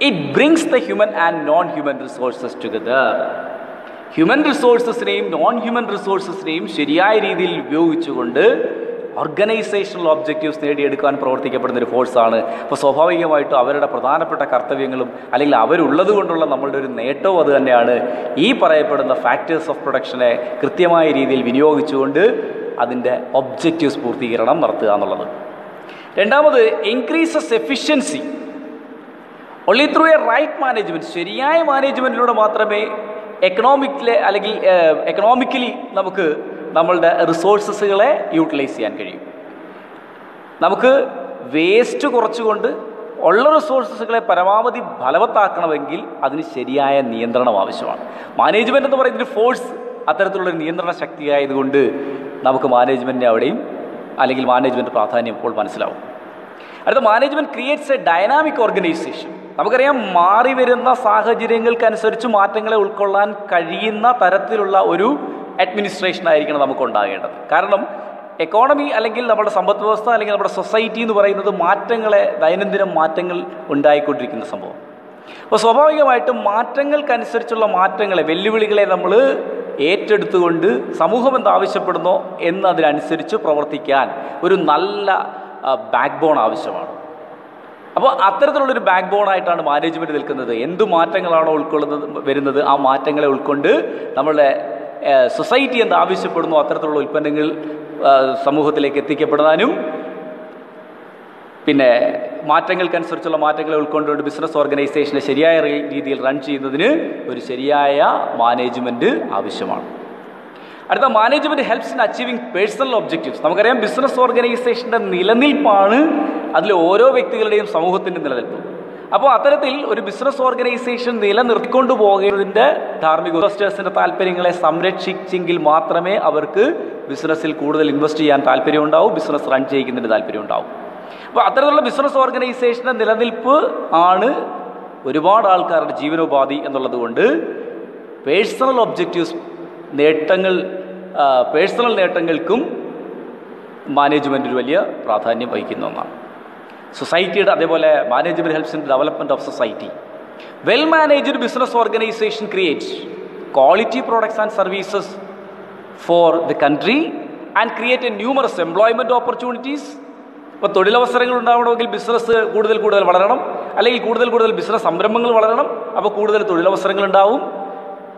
It brings the human and non human resources together. Human റിസോഴ്സസിനെയും നോൺ ഹ്യൂമൻ റിസോഴ്സസിനെയും ശരിയായ രീതിയിൽ ഉപയോഗിച്ചുകൊണ്ട് ഓർഗനൈസേഷണൽ ഒബ്ജക്റ്റീവ്സ് നേടിയെടുക്കാൻ പ്രവർത്തിക്കപ്പെടുന്ന ഒരു ഫോഴ്സാണ്. അപ്പോൾ സ്വാഭാവികമായിട്ടും അവരുടെ പ്രധാനപ്പെട്ട കർത്തവ്യങ്ങളും അല്ലെങ്കിൽ അവരുള്ളത് കൊണ്ടുള്ള നമ്മളുടെ ഒരു നേട്ടവും അത് തന്നെയാണ്. ഈ പറയപ്പെടുന്ന ഫാക്ടേഴ്സ് ഓഫ് പ്രൊഡക്ഷനെ കൃത്യമായ രീതിയിൽ വിനിയോഗിച്ചുകൊണ്ട് അതിൻ്റെ ഒബ്ജക്റ്റീവ്സ് പൂർത്തീകരണം നടത്തുക എന്നുള്ളത്. രണ്ടാമത്, increases efficiency. Only through a right management, ശരിയായ മാനേജ്മെൻറ്റിലൂടെ മാത്രമേ എക്കണോമിക്കലി നമുക്ക് നമ്മളുടെ റിസോഴ്സസുകളെ യൂട്ടിലൈസ് ചെയ്യാൻ കഴിയും. നമുക്ക് വേസ്റ്റ് കുറച്ചുകൊണ്ട് ഉള്ള റിസോഴ്സസുകളെ പരമാവധി ഫലവത്താക്കണമെങ്കിൽ അതിന് ശരിയായ നിയന്ത്രണം ആവശ്യമാണ്. മാനേജ്മെൻറ്റ് എന്ന് പറയുന്നൊരു ഫോഴ്സ് അത്തരത്തിലുള്ളൊരു നിയന്ത്രണ ശക്തിയായതുകൊണ്ട് നമുക്ക് മാനേജ്മെൻറ്റിനെ അവിടെയും അല്ലെങ്കിൽ മാനേജ്മെൻറ്റ് പ്രാധാന്യം ഇപ്പോൾ മനസ്സിലാവും. അടുത്ത, management creates A dynamic organisation. നമുക്കറിയാം മാറി വരുന്ന സാഹചര്യങ്ങൾക്കനുസരിച്ച് മാറ്റങ്ങളെ ഉൾക്കൊള്ളാൻ കഴിയുന്ന തരത്തിലുള്ള ഒരു അഡ്മിനിസ്ട്രേഷൻ ആയിരിക്കണം നമുക്കുണ്ടാകേണ്ടത്. കാരണം എക്കോണമി അല്ലെങ്കിൽ നമ്മുടെ സമ്പദ് വ്യവസ്ഥ അല്ലെങ്കിൽ നമ്മുടെ സൊസൈറ്റി എന്ന് പറയുന്നത് ദൈനംദിന മാറ്റങ്ങൾ ഉണ്ടായിക്കൊണ്ടിരിക്കുന്ന സംഭവം. അപ്പോൾ സ്വാഭാവികമായിട്ടും മാറ്റങ്ങൾക്കനുസരിച്ചുള്ള വെല്ലുവിളികളെ നമ്മൾ ഏറ്റെടുത്തുകൊണ്ട് സമൂഹം എന്താവശ്യപ്പെടുന്നോ എന്നതിനനുസരിച്ച് പ്രവർത്തിക്കാൻ ഒരു നല്ല ബാക്ക് ബോൺ ആവശ്യമാണ്. അപ്പോൾ അത്തരത്തിലുള്ളൊരു ബാക്ക് ബോണായിട്ടാണ് മാനേജ്മെൻറ്റ് നിൽക്കുന്നത്. എന്തു മാറ്റങ്ങളാണോ വരുന്നത് ആ മാറ്റങ്ങളെ ഉൾക്കൊണ്ട് നമ്മളുടെ സൊസൈറ്റി എന്താവശ്യപ്പെടുന്നു അത്തരത്തിലുള്ള ഉൽപ്പന്നങ്ങൾ സമൂഹത്തിലേക്ക് എത്തിക്കപ്പെടാനും പിന്നെ മാറ്റങ്ങൾക്കനുസരിച്ചുള്ള മാറ്റങ്ങളെ ഉൾക്കൊണ്ടുകൊണ്ട് ബിസിനസ് ഓർഗനൈസേഷനെ ശരിയായ രീതിയിൽ റൺ ചെയ്യുന്നതിന് ഒരു ശരിയായ മാനേജ്മെൻറ്റ് ആവശ്യമാണ്. അടുത്ത management helps in achieving personal objectives. നമുക്കറിയാം ബിസിനസ് ഓർഗനൈസേഷൻ്റെ നിലനിൽപ്പാണ് അതിൽ ഓരോ വ്യക്തികളുടെയും സമൂഹത്തിൻ്റെ നിലനിൽപ്പ്. അപ്പോൾ അത്തരത്തിൽ ഒരു ബിസിനസ് ഓർഗനൈസേഷൻ നിലനിർത്തിക്കൊണ്ടു പോകുന്നതിൻ്റെ ധാർമ്മിക ഇൻവെസ്റ്റേഴ്സിൻ്റെ താല്പര്യങ്ങളെ സംരക്ഷിച്ചെങ്കിൽ മാത്രമേ അവർക്ക് ബിസിനസ്സിൽ കൂടുതൽ ഇൻവെസ്റ്റ് ചെയ്യാൻ താല്പര്യമുണ്ടാവും, ബിസിനസ് റൺ ചെയ്യിക്കുന്നതിന് താല്പര്യമുണ്ടാവും. അപ്പോൾ അത്തരത്തിലുള്ള ബിസിനസ് ഓർഗനൈസേഷൻ്റെ നിലനിൽപ്പ് ആണ് ഒരുപാട് ആൾക്കാരുടെ ജീവനോപാധി എന്നുള്ളത് കൊണ്ട് പേഴ്സണൽ ഒബ്ജക്റ്റീവ്സ് പേഴ്സണൽ നേട്ടങ്ങൾക്കും മാനേജ്മെൻറ്റിന് വലിയ പ്രാധാന്യം വഹിക്കുന്ന ഒന്നാണ്. സൊസൈറ്റിയുടെ അതേപോലെ management helps in development of society. Well managed business organisation creates quality products and services for the country and create A numerous employment opportunities. ഇപ്പോൾ തൊഴിലവസരങ്ങൾ ഉണ്ടാവണമെങ്കിൽ ബിസിനസ് കൂടുതൽ വളരണം, അല്ലെങ്കിൽ കൂടുതൽ ബിസിനസ് സംരംഭങ്ങൾ വളരണം. അപ്പോൾ കൂടുതൽ തൊഴിലവസരങ്ങൾ ഉണ്ടാവും.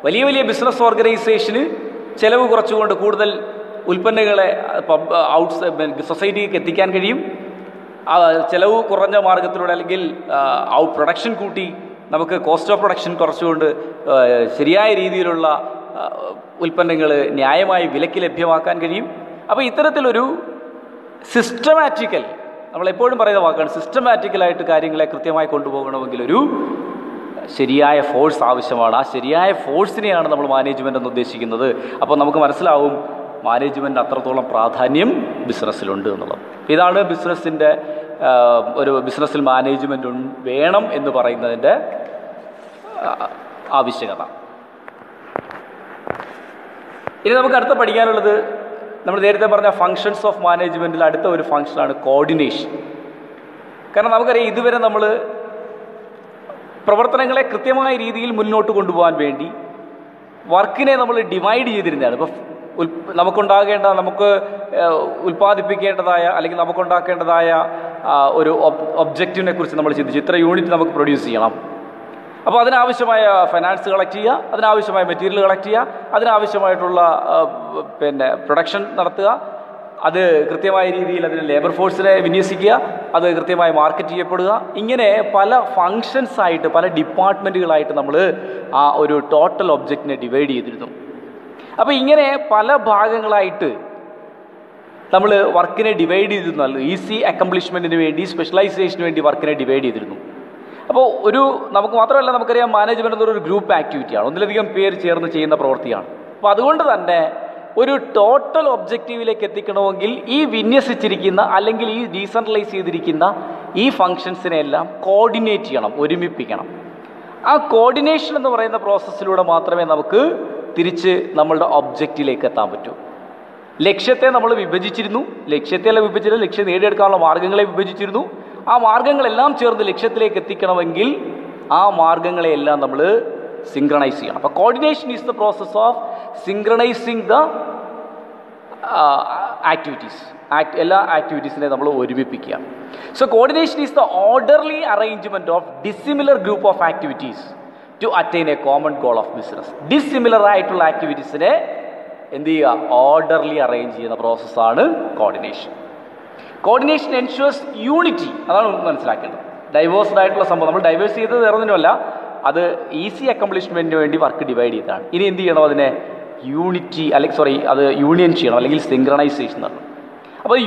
വലിയ ബിസിനസ് ഓർഗനൈസേഷന് ചിലവ് കുറച്ചുകൊണ്ട് കൂടുതൽ ഉൽപ്പന്നങ്ങളെ സൊസൈറ്റിക്ക് എത്തിക്കാൻ കഴിയും. ചിലവ് കുറഞ്ഞ മാർഗത്തിലൂടെ അല്ലെങ്കിൽ പ്രൊഡക്ഷൻ കൂട്ടി നമുക്ക് കോസ്റ്റ് ഓഫ് പ്രൊഡക്ഷൻ കുറച്ചുകൊണ്ട് ശരിയായ രീതിയിലുള്ള ഉൽപ്പന്നങ്ങൾ ന്യായമായ വിലയ്ക്ക് ലഭ്യമാക്കാൻ കഴിയും. അപ്പോൾ ഇത്തരത്തിലൊരു സിസ്റ്റമാറ്റിക്കൽ, നമ്മളെപ്പോഴും പറയുന്ന വാക്കാണ്, സിസ്റ്റമാറ്റിക്കലായിട്ട് കാര്യങ്ങളെ കൃത്യമായി കൊണ്ടുപോകണമെങ്കിൽ ഒരു ശരിയായ ഫോഴ്സ് ആവശ്യമാണ്. ആ ശരിയായ ഫോഴ്സിനെയാണ് നമ്മൾ മാനേജ്മെൻ്റ് എന്ന് ഉദ്ദേശിക്കുന്നത്. അപ്പോൾ നമുക്ക് മനസ്സിലാവും മാനേജ്മെൻറ്റ് അത്രത്തോളം പ്രാധാന്യം ബിസിനസ്സിലുണ്ട് എന്നുള്ളത്. ഇതാണ് ബിസിനസ്സിൻ്റെ ഒരു ബിസിനസ്സിൽ മാനേജ്മെൻറ്റ് വേണം എന്ന് പറയുന്നതിൻ്റെ ആവശ്യകത. ഇനി നമുക്ക് അടുത്ത പഠിക്കാനുള്ളത്, നമ്മൾ നേരത്തെ പറഞ്ഞ ഫങ്ഷൻസ് ഓഫ് മാനേജ്മെൻറ്റിൽ അടുത്ത ഒരു ഫങ്ഷനാണ് കോർഡിനേഷൻ. കാരണം നമുക്കറിയാം ഇതുവരെ നമ്മൾ പ്രവർത്തനങ്ങളെ കൃത്യമായ രീതിയിൽ മുന്നോട്ട് കൊണ്ടുപോകാൻ വേണ്ടി വർക്കിനെ നമ്മൾ ഡിവൈഡ് ചെയ്തിരുന്നതാണ്. ഇപ്പോൾ നമുക്ക് ഉൽപ്പാദിപ്പിക്കേണ്ടതായ അല്ലെങ്കിൽ നമുക്കുണ്ടാക്കേണ്ടതായ ഒരു ഒബ്ജക്റ്റീവിനെ കുറിച്ച് നമ്മൾ ചിന്തിച്ചു. ഇത്ര യൂണിറ്റ് നമുക്ക് പ്രൊഡ്യൂസ് ചെയ്യണം. അപ്പോൾ അതിനാവശ്യമായ ഫൈനാൻസ് കളക്ട് ചെയ്യുക, അതിനാവശ്യമായ മെറ്റീരിയൽ കളക്ട് ചെയ്യുക, അതിനാവശ്യമായിട്ടുള്ള പ്രൊഡക്ഷൻ നടത്തുക, അത് കൃത്യമായ രീതിയിൽ അതിന് ലേബർ ഫോഴ്സിനെ വിന്യസിക്കുക, അത് കൃത്യമായി മാർക്കറ്റ് ചെയ്യപ്പെടുക. ഇങ്ങനെ പല ഫങ്ഷൻസായിട്ട് പല ഡിപ്പാർട്ട്മെൻറ്റുകളായിട്ട് നമ്മൾ ആ ഒരു ടോട്ടൽ ഒബ്ജക്റ്റിനെ ഡിവൈഡ് ചെയ്തിരുന്നു. അപ്പോൾ ഇങ്ങനെ പല ഭാഗങ്ങളായിട്ട് നമ്മൾ വർക്കിനെ ഡിവൈഡ് ചെയ്തിരുന്നു. ഈസി അക്കംപ്ലിഷ്മെൻറ്റിന് വേണ്ടി, സ്പെഷ്യലൈസേഷന് വേണ്ടി വർക്കിനെ ഡിവൈഡ് ചെയ്തിരുന്നു. അപ്പോൾ നമുക്ക് മാത്രമല്ല, നമുക്കറിയാം മാനേജ്മെൻറ്റ് എന്നൊരു ഗ്രൂപ്പ് ആക്ടിവിറ്റിയാണ്, ഒന്നിലധികം പേര് ചേർന്ന് ചെയ്യുന്ന പ്രവൃത്തിയാണ്. അപ്പോൾ അതുകൊണ്ട് തന്നെ ഒരു ടോട്ടൽ ഒബ്ജക്റ്റീവിലേക്ക് എത്തിക്കണമെങ്കിൽ ഈ വിന്യസിച്ചിരിക്കുന്ന അല്ലെങ്കിൽ ഈ ഡീസെൻട്രലൈസ് ചെയ്തിരിക്കുന്ന ഈ ഫങ്ഷൻസിനെ എല്ലാം കോർഡിനേറ്റ് ചെയ്യണം, ഒരുമിപ്പിക്കണം. ആ കോർഡിനേഷൻ എന്ന് പറയുന്ന പ്രോസസ്സിലൂടെ മാത്രമേ നമുക്ക് തിരിച്ച് നമ്മളുടെ ഒബ്ജക്റ്റിലേക്ക് എത്താൻ പറ്റൂ. ലക്ഷ്യത്തെ നമ്മൾ വിഭജിച്ചിരുന്നു, ലക്ഷ്യം നേടിയെടുക്കാനുള്ള മാർഗ്ഗങ്ങളെ വിഭജിച്ചിരുന്നു. ആ മാർഗ്ഗങ്ങളെല്ലാം ചേർന്ന് ലക്ഷ്യത്തിലേക്ക് എത്തിക്കണമെങ്കിൽ ആ മാർഗ്ഗങ്ങളെയെല്ലാം നമ്മൾ സിങ്ക്രണൈസ് ചെയ്യണം. അപ്പോൾ coordination is the process of synchronizing the activities. എല്ലാ ആക്ടിവിറ്റീസിനെ നമ്മൾ ഒരുമിപ്പിക്കുക. So coordination is the orderly arrangement of dissimilar group of activities to attain a common goal of business. Dissimilar ആയിട്ടുള്ള ആക്ടിവിറ്റീസിനെ എന്ത് ചെയ്യുക? ഓർഡർലി അറേഞ്ച് ചെയ്യുന്ന പ്രോസസ്സാണ് കോർഡിനേഷൻ. Coordination ensures unity. അതാണ് മനസ്സിലാക്കേണ്ടത്. ഡൈവേഴ്സ്ഡ് ആയിട്ടുള്ള സംഭവം നമ്മൾ ഡൈവേഴ്സ് ചെയ്തത് വേറൊന്നിനുമല്ല, അത് ഈസി അക്കംപ്ലിഷ്മെൻറ്റിന് വേണ്ടി വർക്ക് ഡിവൈഡ് ചെയ്തതാണ്. ഇനി എന്ത് ചെയ്യണം? അതിനെ യൂണിറ്റി അത് യൂണിയൻ ചെയ്യണം, അല്ലെങ്കിൽ സിങ്ക്രണൈസേഷൻ എന്നാണ്. അപ്പോൾ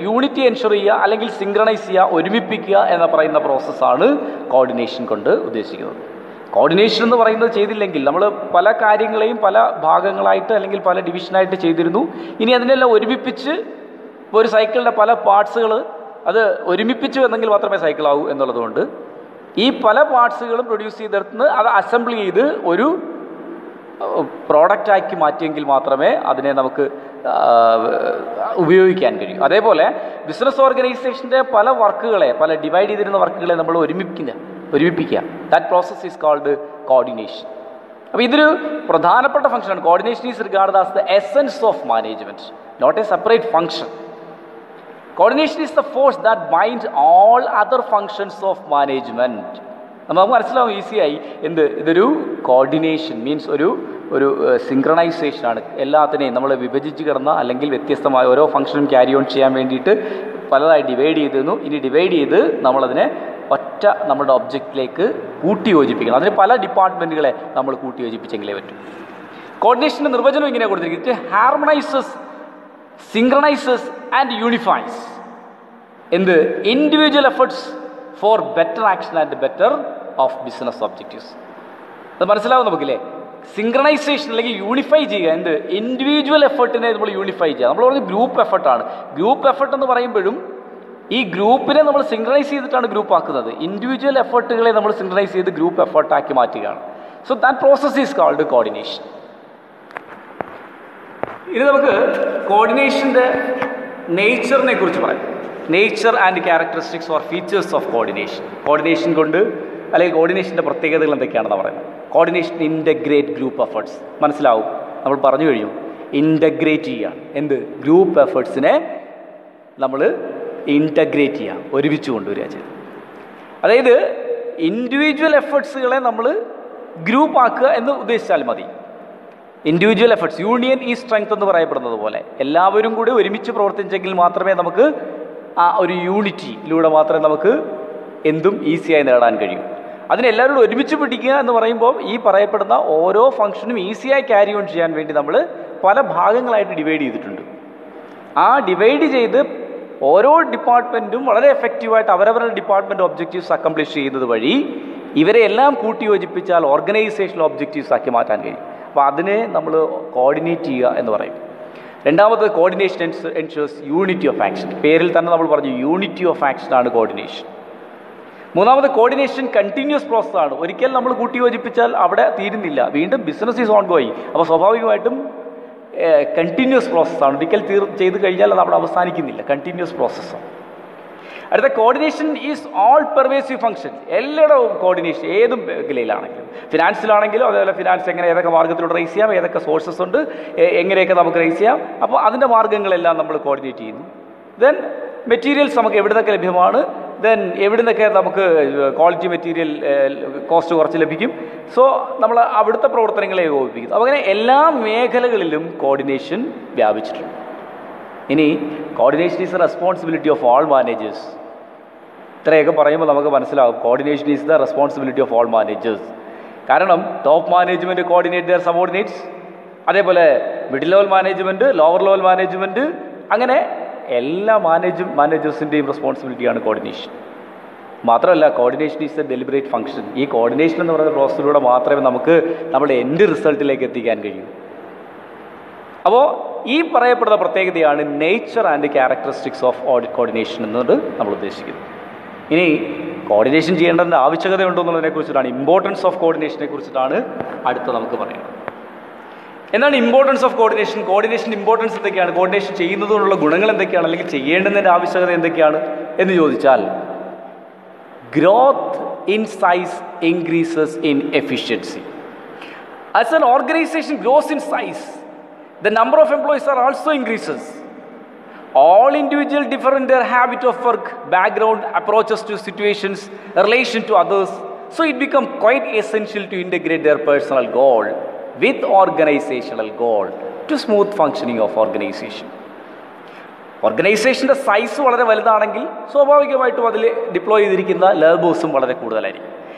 യൂണിറ്റി എൻഷുർ ചെയ്യുക, അല്ലെങ്കിൽ സിങ്ക്രണൈസ് ചെയ്യുക, ഒരുമിപ്പിക്കുക എന്ന് പറയുന്ന പ്രോസസ്സാണ് കോർഡിനേഷൻ കൊണ്ട് ഉദ്ദേശിക്കുന്നത്. കോർഡിനേഷൻ എന്ന് പറയുന്നത് ചെയ്തില്ലെങ്കിൽ നമ്മൾ പല കാര്യങ്ങളെയും പല ഭാഗങ്ങളായിട്ട് അല്ലെങ്കിൽ പല ഡിവിഷനായിട്ട് ചെയ്തിരുന്നു. ഇനി അതിനെല്ലാം ഒരുമിപ്പിച്ച് ഒരു സൈക്കിളിൻ്റെ പല പാർട്സുകൾ അത് ഒരുമിപ്പിച്ചു എന്നെങ്കിൽ മാത്രമേ സൈക്കിളാവൂ എന്നുള്ളതുകൊണ്ട് ഈ പല പാർട്സുകളും പ്രൊഡ്യൂസ് ചെയ്തെടുത്ത് അത് അസംബിൾ ചെയ്ത് ഒരു പ്രോഡക്റ്റാക്കി മാറ്റിയെങ്കിൽ മാത്രമേ അതിനെ നമുക്ക് ഉപയോഗിക്കാൻ കഴിയൂ. അതേപോലെ ബിസിനസ് ഓർഗനൈസേഷൻ്റെ പല ഡിവൈഡ് ചെയ്തിരുന്ന വർക്കുകളെ നമ്മൾ ഒരുമിപ്പിക്കുക. That process is called coordination. അപ്പോൾ ഇതൊരു പ്രധാനപ്പെട്ട ഫംഗ്ഷനാണ്. Coordination is regarded as the essence of management, not a separate function. Coordination is the force that binds all other functions of management. നമുക്ക് മനസ്സിലാവും ഈസിയായി ഇതൊരു കോർഡിനേഷൻ മീൻസ് ഒരു സിങ്ക്രണൈസേഷനാണ്. എല്ലാത്തിനെയും നമ്മൾ വിഭജിച്ച് കിടന്ന അല്ലെങ്കിൽ വ്യത്യസ്തമായ ഓരോ ഫംഗ്ഷനും ക്യാരി ഓൺ ചെയ്യാൻ വേണ്ടിയിട്ട് പലതായി ഡിവൈഡ് ചെയ്തിരുന്നു. ഇനി ഡിവൈഡ് ചെയ്ത് നമ്മളതിനെ നമ്മുടെ ഒബ്ജക്റ്റിലേക്ക് കൂട്ടി യോജിപ്പിക്കണം. അതിന് പല ഡിപ്പാർട്ട്മെൻറ്റുകളെ നമ്മൾ കൂട്ടി യോജിപ്പിച്ചെങ്കിലേ പറ്റും. കോർഡിനേഷൻ്റെ നിർവചനം ഇങ്ങനെ കൊടുത്തിരിക്കുന്നത് ഇറ്റ് ഹാർമണൈസസ്, സിങ്ക്രണൈസസ് ആൻഡ് യൂണിഫൈസ് എന്ത് individual efforts four better action and better off business objectives. അത് മനസ്സിലാവും നമുക്കില്ലേ? സിങ്ക്രണൈസേഷൻ അല്ലെങ്കിൽ യൂണിഫൈ ചെയ്യുക, എന്ത് ഇൻഡിവിജ്വൽ എഫേർട്ടിനെ നമ്മൾ യൂണിഫൈ ചെയ്യുക. നമ്മൾ പറഞ്ഞ ഗ്രൂപ്പ് എഫേർട്ടാണ്. ഗ്രൂപ്പ് എഫേർട്ട് എന്ന് പറയുമ്പോഴും ഈ ഗ്രൂപ്പിനെ നമ്മൾ സിങ്ക്രണൈസ് ചെയ്തിട്ടാണ് ഗ്രൂപ്പ് ആക്കുന്നത്. ഇൻഡിവിജ്വൽ എഫേർട്ടുകളെ നമ്മൾ സിങ്ക്രണൈസ് ചെയ്ത് ഗ്രൂപ്പ് എഫേർട്ടാക്കി മാറ്റുകയാണ്. So that process is called coordination. ഇനി നമുക്ക് കോർഡിനേഷൻ്റെ നേച്ചറിനെ കുറിച്ച് പറയാം. Nature and characteristics or features of coordination. Coordination കൊണ്ട് അല്ലെങ്കിൽ കോർഡിനേഷൻ്റെ പ്രത്യേകതകൾ എന്തൊക്കെയാണെന്ന് പറയുന്നത്. Coordination integrate group efforts. മനസ്സിലാവും, നമ്മൾ പറഞ്ഞു കഴിഞ്ഞു. ഇൻ്റഗ്രേറ്റ് ചെയ്യുകയാണ്, എന്ത് ഗ്രൂപ്പ് എഫേർട്സിനെ നമ്മൾ ഇൻ്റഗ്രേറ്റ് ചെയ്യുക, ഒരുമിച്ച് കൊണ്ടുവരിക ചെയ്യും. അതായത് ഇൻഡിവിജ്വൽ എഫേർട്സുകളെ നമ്മൾ ഗ്രൂപ്പ് ആക്കുക എന്ന് ഉദ്ദേശിച്ചാൽ മതി. ഇൻഡിവിജ്വൽ എഫേർട്സ്, യൂണിയൻ ഈ സ്ട്രെങ്ത് എന്ന് പറയപ്പെടുന്നത് പോലെ എല്ലാവരും കൂടി ഒരുമിച്ച് പ്രവർത്തിച്ചെങ്കിൽ മാത്രമേ നമുക്ക് ആ ഒരു യൂണിറ്റിയിലൂടെ മാത്രമേ നമുക്ക് എന്തും ഈസിയായി നേടാൻ കഴിയും. അതിനെല്ലാവരോടും ഒരുമിച്ച് പിടിക്കുക എന്ന് പറയുമ്പോൾ ഈ പറയപ്പെടുന്ന ഓരോ ഫംഗ്ഷനും ഈസിയായി ക്യാരി ഓൺ ചെയ്യാൻ വേണ്ടി നമ്മൾ പല ഭാഗങ്ങളായിട്ട് ഡിവൈഡ് ചെയ്തിട്ടുണ്ട്. ആ ഡിവൈഡ് ചെയ്ത് ഓരോ ഡിപ്പാർട്ട്മെൻറ്റും വളരെ എഫക്റ്റീവായിട്ട് അവരവരുടെ ഡിപ്പാർട്ട്മെൻറ്റ് ഒബ്ജക്റ്റീവ്സ് അക്കംപ്ലിഷ് ചെയ്യുന്നത് വഴി ഇവരെ എല്ലാം കൂട്ടി യോജിപ്പിച്ചാൽ ഓർഗനൈസേഷണൽ ഒബ്ജക്റ്റീവ്സ് ആക്കി മാറ്റാൻ കഴിയും. അപ്പോൾ അതിനെ നമ്മൾ കോർഡിനേറ്റ് ചെയ്യുക എന്ന് പറയും. രണ്ടാമത് coordination ensures unity of action. പേരിൽ തന്നെ നമ്മൾ പറഞ്ഞു യൂണിറ്റി ഓഫ് ആക്ഷനാണ് കോർഡിനേഷൻ. മൂന്നാമത് കോർഡിനേഷൻ കണ്ടിന്യൂസ് പ്രോസസ്സാണ്. ഒരിക്കൽ നമ്മൾ കൂട്ടി യോജിപ്പിച്ചാൽ അവിടെ തീരുന്നില്ല, വീണ്ടും ബിസിനസ് ഈസ് ഓൺ ഗോയിങ്. അപ്പോൾ സ്വാഭാവികമായിട്ടും കണ്ടിന്യൂസ് പ്രോസസ്സാണ്. ഒരിക്കൽ ചെയ്ത് കഴിഞ്ഞാൽ അത് അവിടെ അവസാനിക്കുന്നില്ല, കണ്ടിന്യൂസ് പ്രോസസ്സാണ്. അടുത്ത coordination is all pervasive function. എല്ലായിടവും കോർഡിനേഷൻ, ഏതും മേഖലയിലാണെങ്കിലും, ഫിനാൻസിലാണെങ്കിലും അതേപോലെ ഫിനാൻസ് എങ്ങനെ ഏതൊക്കെ മാർഗ്ഗത്തിലൂടെ റൈസ് ചെയ്യാം, ഏതൊക്കെ സോഴ്സസ് ഉണ്ട്, എങ്ങനെയൊക്കെ നമുക്ക് റൈസ് ചെയ്യാം, അപ്പോൾ അതിൻ്റെ മാർഗ്ഗങ്ങളെല്ലാം നമ്മൾ കോർഡിനേറ്റ് ചെയ്യുന്നു. ദെൻ മെറ്റീരിയൽസ് നമുക്ക് എവിടെ നിന്നൊക്കെ ലഭ്യമാണ്, ദെൻ എവിടെ നിന്നൊക്കെ നമുക്ക് ക്വാളിറ്റി മെറ്റീരിയൽ കോസ്റ്റ് കുറച്ച് ലഭിക്കും. സോ നമ്മൾ അവിടുത്തെ പ്രവർത്തനങ്ങളെ ഏകോപിപ്പിക്കുന്നു. അപ്പോൾ അങ്ങനെ എല്ലാ മേഖലകളിലും കോർഡിനേഷൻ വ്യാപിച്ചിട്ടുണ്ട്. ഇനി coordination is the responsibility of all managers. ഇത്രയൊക്കെ പറയുമ്പോൾ നമുക്ക് മനസ്സിലാവും coordination is the responsibility of all managers. കാരണം top management coordinate their subordinates, അതേപോലെ middle level management, lower level management, അങ്ങനെ എല്ലാ മാനേജേഴ്സിൻ്റെയും റെസ്പോൺസിബിലിറ്റിയാണ് കോർഡിനേഷൻ. മാത്രമല്ല coordination is a deliberate function. ഈ കോർഡിനേഷൻ എന്ന് പറയുന്ന പ്രോസസ്സിലൂടെ മാത്രമേ നമുക്ക് നമ്മുടെ എൻഡ് റിസൾട്ടിലേക്ക് എത്തിക്കാൻ കഴിയൂ. അപ്പോൾ ഈ പറയപ്പെടുന്ന പ്രത്യേകതയാണ് nature and characteristics of coordination എന്നത് നമ്മൾ ഉദ്ദേശിക്കുന്നത്. ഇനി കോർഡിനേഷൻ ചെയ്യേണ്ടതിൻ്റെ ആവശ്യകതയുണ്ടോ എന്നുള്ളതിനെ കുറിച്ചിട്ടാണ്, ഇമ്പോർട്ടൻസ് ഓഫ് കോർഡിനേഷനെ കുറിച്ചിട്ടാണ് അടുത്ത് നമുക്ക് പറയുന്നത്. എന്താണ് ഇമ്പോർട്ടൻസ് ഓഫ് കോർഡിനേഷൻ? കോർഡിനേഷൻ്റെ ഇമ്പോർട്ടൻസ് എന്തൊക്കെയാണ്? കോർഡിനേഷൻ ചെയ്യുന്നതിനുള്ള ഗുണങ്ങൾ എന്തൊക്കെയാണ്? അല്ലെങ്കിൽ ചെയ്യേണ്ടതിൻ്റെ ആവശ്യകത എന്തൊക്കെയാണ് എന്ന് ചോദിച്ചാൽ, growth in size increases in efficiency. As an organisation gross in size, the number of employees are also increases. All individuals differ in their habit of work, background, approaches to situations, relation to others. So it becomes quite essential to integrate their personal goal with organizational goal to smooth functioning of organization. ഓർഗനൈസേഷൻ്റെ size വളരെ വലുതാണെങ്കിൽ സ്വാഭാവികമായിട്ടും അതിൽ deploy ചെയ്തിരിക്കുന്ന ലേബേഴ്സും വളരെ കൂടുതലായിരിക്കും.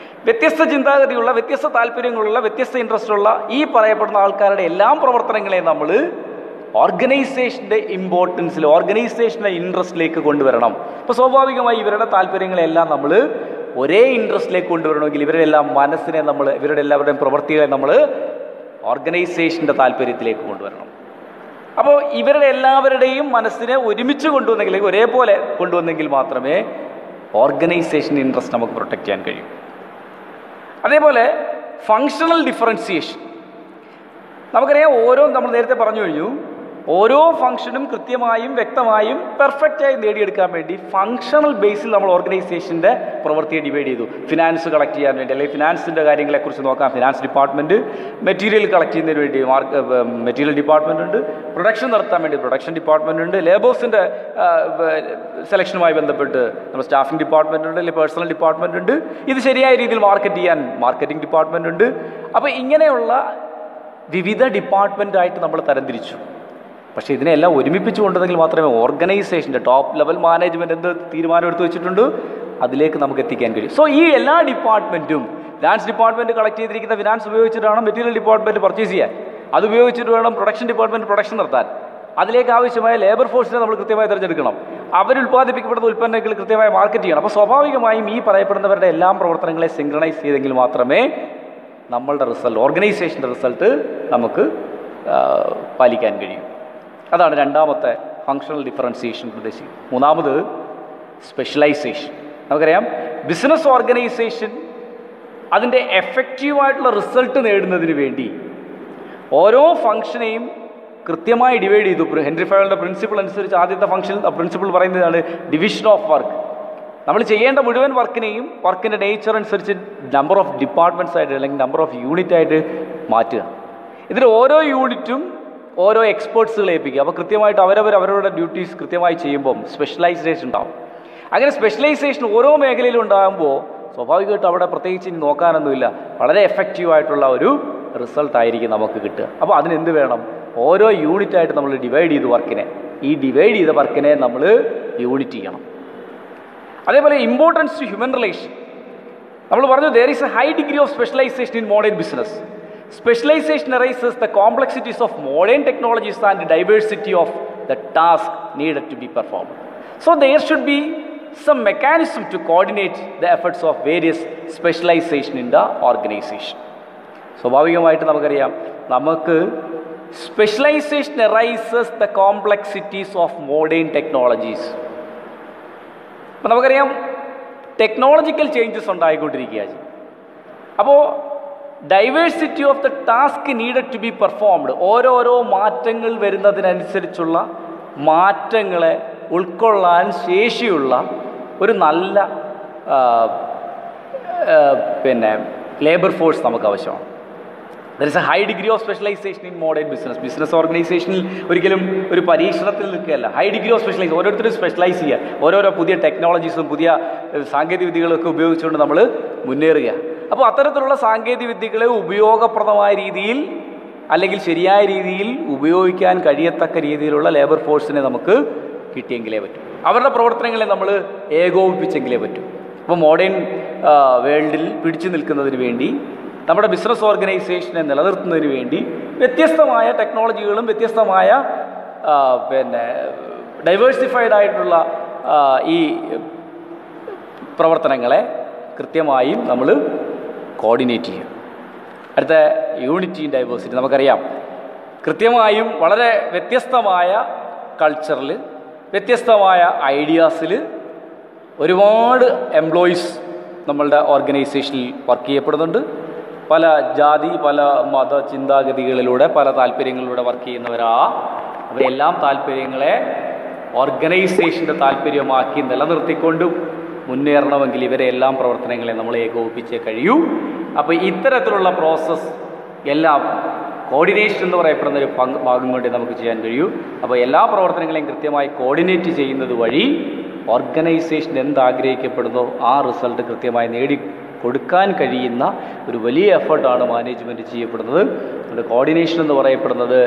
വ്യത്യസ്ത ചിന്താഗതിയുള്ള, വ്യത്യസ്ത താല്പര്യങ്ങളുള്ള, വ്യത്യസ്ത ഇൻട്രസ്റ്റുള്ള ഈ പറയപ്പെടുന്ന ആൾക്കാരുടെ എല്ലാം പ്രവർത്തനങ്ങളെ നമ്മൾ ഓർഗനൈസേഷൻ്റെ ഇമ്പോർട്ടൻസിൽ, ഓർഗനൈസേഷൻ്റെ ഇൻട്രസ്റ്റിലേക്ക് കൊണ്ടുവരണം. അപ്പോൾ സ്വാഭാവികമായി ഇവരുടെ താല്പര്യങ്ങളെല്ലാം നമ്മൾ ഒരേ ഇൻട്രസ്റ്റിലേക്ക് കൊണ്ടുവരണമെങ്കിൽ ഇവരെല്ലാം മനസ്സിനെ നമ്മൾ, ഇവരുടെ എല്ലാവരുടെയും പ്രവൃത്തികളെ നമ്മൾ ഓർഗനൈസേഷൻ്റെ താല്പര്യത്തിലേക്ക് കൊണ്ടുവരണം. അപ്പോൾ ഇവരുടെ എല്ലാവരുടെയും മനസ്സിനെ ഒരുമിച്ച് കൊണ്ടുവന്നെങ്കിൽ, ഒരേപോലെ കൊണ്ടുവന്നെങ്കിൽ മാത്രമേ ഓർഗനൈസേഷൻ ഇൻട്രസ്റ്റ് നമുക്ക് പ്രൊട്ടക്റ്റ് ചെയ്യാൻ കഴിയൂ. അതേപോലെ ഫങ്ഷണൽ ഡിഫറൻസിയേഷൻ. നമുക്കറിയാം, നമ്മൾ നേരത്തെ പറഞ്ഞു കഴിഞ്ഞു, ഓരോ ഫംഗ്ഷനും കൃത്യമായും വ്യക്തമായും പെർഫെക്റ്റായി നേടിയെടുക്കാൻ വേണ്ടി ഫങ്ഷണൽ ബേസിൽ നമ്മൾ ഓർഗനൈസേഷൻ്റെ പ്രവൃത്തിയെ ഡിവൈഡ് ചെയ്തു. ഫിനാൻസ് കളക്ട് ചെയ്യാൻ വേണ്ടി, അല്ലെങ്കിൽ ഫിനാൻസിൻ്റെ കാര്യങ്ങളെക്കുറിച്ച് നോക്കാം, ഫിനാൻസ് ഡിപ്പാർട്ട്മെൻറ്റ്, മെറ്റീരിയൽ കളക്ട് ചെയ്യുന്നതിന് വേണ്ടി മെറ്റീരിയൽ ഡിപ്പാർട്ട്മെൻ്റ് ഉണ്ട്, പ്രൊഡക്ഷൻ നടത്താൻ വേണ്ടി പ്രൊഡക്ഷൻ ഡിപ്പാർട്ട്മെൻ്റ് ഉണ്ട്, ലേബേഴ്സിൻ്റെ സെലക്ഷനുമായി ബന്ധപ്പെട്ട് നമ്മൾ സ്റ്റാഫിംഗ് ഡിപ്പാർട്ട്മെൻ്റ് ഉണ്ട്, അല്ലെങ്കിൽ പേഴ്സണൽ ഡിപ്പാർട്ട്മെൻ്റ് ഉണ്ട്. ഇത് ശരിയായ രീതിയിൽ മാർക്കറ്റ് ചെയ്യാൻ മാർക്കറ്റിംഗ് ഡിപ്പാർട്ട്മെൻ്റ് ഉണ്ട്. അപ്പോൾ ഇങ്ങനെയുള്ള വിവിധ ഡിപ്പാർട്ട്മെൻറ്റായിട്ട് നമ്മൾ തരംതിരിച്ചു. പക്ഷേ ഇതിനെല്ലാം ഒരുമിപ്പിച്ച് കൊണ്ടുവന്നെങ്കിൽ മാത്രമേ ഓർഗനൈസേഷൻ്റെ ടോപ്പ് ലെവൽ മാനേജ്മെൻറ്റ് എന്ത് തീരുമാനം എടുത്തു വെച്ചിട്ടുണ്ട് അതിലേക്ക് നമുക്ക് എത്തിക്കാൻ കഴിയും. സോ ഈ എല്ലാ ഡിപ്പാർട്ട്മെൻറ്റും, ഫിനാൻസ് ഡിപ്പാർട്ട്മെൻറ്റ് കളക്ട് ചെയ്തിരിക്കുന്ന ഫിനാൻസ് ഉപയോഗിച്ചിട്ടാണ് മെറ്റീരിയൽ ഡിപ്പാർട്ട്മെൻറ്റ് പർച്ചേസ് ചെയ്യാൻ. അതുപയോഗിച്ചിട്ട് വേണം പ്രൊഡക്ഷൻ ഡിപ്പാർട്ട്മെൻറ്റ് പ്രൊഡക്ഷൻ നടത്താൻ. അതിലേക്ക് ആവശ്യമായ ലേബർ ഫോഴ്സിനെ നമ്മൾ കൃത്യമായി തിരഞ്ഞെടുക്കണം. അവരുൽപ്പാദിപ്പിക്കപ്പെടുന്ന ഉൽപ്പന്നങ്ങൾ കൃത്യമായി മാർക്കറ്റ് ചെയ്യണം. അപ്പോൾ സ്വാഭാവികമായും ഈ പറയപ്പെടുന്നവരുടെ എല്ലാം പ്രവർത്തനങ്ങളെ സിങ്ക്രണൈസ് ചെയ്തെങ്കിൽ മാത്രമേ നമ്മളുടെ റിസൾട്ട്, ഓർഗനൈസേഷൻ്റെ റിസൾട്ട് നമുക്ക് പാലിക്കാൻ കഴിയും. അതാണ് രണ്ടാമത്തെ ഫങ്ഷണൽ ഡിഫറൻസിയേഷൻ ഉദ്ദേശിക്കുന്നത്. മൂന്നാമത് സ്പെഷ്യലൈസേഷൻ. നമുക്കറിയാം ബിസിനസ് ഓർഗനൈസേഷൻ അതിൻ്റെ എഫക്റ്റീവായിട്ടുള്ള റിസൾട്ട് നേടുന്നതിന് വേണ്ടി ഓരോ ഫംഗ്ഷനെയും കൃത്യമായി ഡിവൈഡ് ചെയ്തു. ഹെൻറി ഫയറുടെ പ്രിൻസിപ്പിൾ അനുസരിച്ച് ആദ്യത്തെ പ്രിൻസിപ്പിൾ പറയുന്നതാണ് ഡിവിഷൻ ഓഫ് വർക്ക്. നമ്മൾ ചെയ്യേണ്ട മുഴുവൻ വർക്കിനെയും വർക്കിൻ്റെ നേച്ചർ അനുസരിച്ച് നമ്പർ ഓഫ് ഡിപ്പാർട്ട്മെൻറ്റ്സ് ആയിട്ട് അല്ലെങ്കിൽ നമ്പർ ഓഫ് യൂണിറ്റ് ആയിട്ട് മാറ്റുക. ഇതിൽ ഓരോ യൂണിറ്റും ഓരോ എക്സ്പേർട്സുകളെ ഏൽപ്പിക്കുക. അപ്പോൾ കൃത്യമായിട്ട് അവരവരുടെ ഡ്യൂട്ടീസ് കൃത്യമായി ചെയ്യുമ്പം സ്പെഷ്യലൈസേഷൻ ഉണ്ടാവും. അങ്ങനെ സ്പെഷ്യലൈസേഷൻ ഓരോ മേഖലയിലും ഉണ്ടാകുമ്പോൾ സ്വാഭാവികമായിട്ടും അവിടെ പ്രത്യേകിച്ച് ഇനി നോക്കാനൊന്നുമില്ല, വളരെ എഫക്റ്റീവായിട്ടുള്ള ഒരു റിസൾട്ടായിരിക്കും നമുക്ക് കിട്ടുക. അപ്പോൾ അതിനെന്ത് വേണം? ഓരോ യൂണിറ്റായിട്ട് നമ്മൾ ഡിവൈഡ് ചെയ്ത് വർക്കിനെ, ഈ ഡിവൈഡ് ചെയ്ത വർക്കിനെ നമ്മൾ യൂണിറ്റ് ചെയ്യണം. അതേപോലെ ഇമ്പോർട്ടൻസ് ടു ഹ്യൂമൻ റിലേഷൻ. നമ്മൾ പറഞ്ഞു there is a high degree of specialization in modern business. Specialization arises the complexities of modern technologies and diversity of the task needed to be performed. So there should be some mechanism to coordinate the efforts of various specialization in the organization. സ്വാഭാവികമായിട്ട് നമുക്കറിയാം, നമുക്ക് specialisation arises the complexities of modern technologies. അപ്പം നമുക്കറിയാം technological changes ഉണ്ടായിക്കൊണ്ടിരിക്കുകയാണ്. അപ്പോൾ diversity of the task needed to be performed, ഓരോരോ മാറ്റങ്ങൾ വരുന്നതിനനുസരിച്ചുള്ള മാറ്റങ്ങളെ ഉൾക്കൊള്ളാൻ ശേഷിയുള്ള ഒരു നല്ല ലേബർ ഫോഴ്സ് നമുക്ക് ആവശ്യമാണ്. There is a high degree of specialisation in modern business. Business ഓർഗനൈസേഷനിൽ ഒരിക്കലും ഒരു പരീക്ഷണത്തിൽ നിൽക്കുകയല്ല, ഹൈ ഡിഗ്രി ഓഫ് സ്പെഷ്യലൈസ്, ഓരോരുത്തരും സ്പെഷ്യലൈസ് ചെയ്യുക, ഓരോരോ പുതിയ ടെക്നോളജീസും പുതിയ സാങ്കേതിക വിദ്യകളൊക്കെ ഉപയോഗിച്ചുകൊണ്ട് നമ്മൾ മുന്നേറുക. അപ്പോൾ അത്തരത്തിലുള്ള സാങ്കേതിക വിദ്യകളെ ഉപയോഗപ്രദമായ രീതിയിൽ അല്ലെങ്കിൽ ശരിയായ രീതിയിൽ ഉപയോഗിക്കാൻ കഴിയത്തക്ക രീതിയിലുള്ള ലേബർ ഫോഴ്സിനെ നമുക്ക് കിട്ടിയെങ്കിലേ പറ്റും. അവരുടെ പ്രവർത്തനങ്ങളെ നമ്മൾ ഏകോപിപ്പിച്ചെങ്കിലേ പറ്റും. അപ്പോൾ മോഡേൺ വേൾഡിൽ പിടിച്ചു നിൽക്കുന്നതിന് വേണ്ടി, നമ്മുടെ ബിസിനസ് ഓർഗനൈസേഷനെ നിലനിർത്തുന്നതിന് വേണ്ടി വ്യത്യസ്തമായ ടെക്നോളജികളും വ്യത്യസ്തമായ ഡൈവേഴ്സിഫൈഡ് ആയിട്ടുള്ള ഈ പ്രവർത്തനങ്ങളെ കൃത്യമായും നമ്മൾ കോർഡിനേറ്റ് ചെയ്യും. അടുത്ത യൂണിറ്റി ഇൻ ഡൈവേഴ്സിറ്റി. നമുക്കറിയാം കൃത്യമായും വളരെ വ്യത്യസ്തമായ കൾച്ചറിൽ, വ്യത്യസ്തമായ ഐഡിയാസിൽ ഒരുപാട് എംപ്ലോയീസ് നമ്മളുടെ ഓർഗനൈസേഷനിൽ വർക്ക് ചെയ്യപ്പെടുന്നുണ്ട്. പല ജാതി, പല മത ചിന്താഗതികളിലൂടെ, പല താല്പര്യങ്ങളിലൂടെ വർക്ക് ചെയ്യുന്നവരാ. അവരെല്ലാം താല്പര്യങ്ങളെ ഓർഗനൈസേഷൻ്റെ താല്പര്യമാക്കി നിലനിർത്തിക്കൊണ്ട് മുന്നേറണമെങ്കിൽ ഇവരെ എല്ലാം പ്രവർത്തനങ്ങളെ നമ്മൾ ഏകോപിപ്പിച്ചേ കഴിയൂ. അപ്പോൾ ഇത്തരത്തിലുള്ള പ്രോസസ്സ് എല്ലാം കോർഡിനേഷൻ എന്ന് പറയപ്പെടുന്ന ഒരു ഭാഗം കൊണ്ട് നമുക്ക് ചെയ്യാൻ കഴിയൂ. അപ്പോൾ എല്ലാ പ്രവർത്തനങ്ങളെയും കൃത്യമായി കോർഡിനേറ്റ് ചെയ്യുന്നത് വഴി ഓർഗനൈസേഷൻ എന്താഗ്രഹിക്കപ്പെടുന്നോ ആ റിസൾട്ട് കൃത്യമായി നേടിക്കൊടുക്കാൻ കഴിയുന്ന ഒരു വലിയ എഫേർട്ടാണ് മാനേജ്മെൻറ്റ് ചെയ്യപ്പെടുന്നത്. അതുകൊണ്ട് കോർഡിനേഷൻ എന്ന് പറയപ്പെടുന്നത്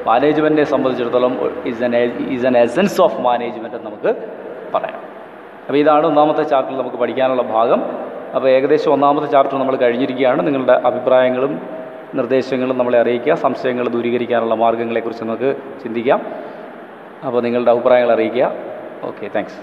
മാനേജ്മെൻറ്റിനെ സംബന്ധിച്ചിടത്തോളം is an essence of management എന്ന് നമുക്ക് പറയാം. അപ്പോൾ ഇതാണ് ഒന്നാമത്തെ ചാപ്റ്ററിൽ നമുക്ക് പഠിക്കാനുള്ള ഭാഗം. അപ്പോൾ ഏകദേശം ഒന്നാമത്തെ ചാപ്റ്റർ നമ്മൾ കഴിഞ്ഞിരിക്കുകയാണ്. നിങ്ങളുടെ അഭിപ്രായങ്ങളും നിർദ്ദേശങ്ങളും നമ്മളെ അറിയിക്കുക. സംശയങ്ങൾ ദൂരീകരിക്കാനുള്ള മാർഗ്ഗങ്ങളെക്കുറിച്ച് നമുക്ക് ചിന്തിക്കാം. അപ്പോൾ നിങ്ങളുടെ അഭിപ്രായങ്ങൾ അറിയിക്കുക. Okay, thanks.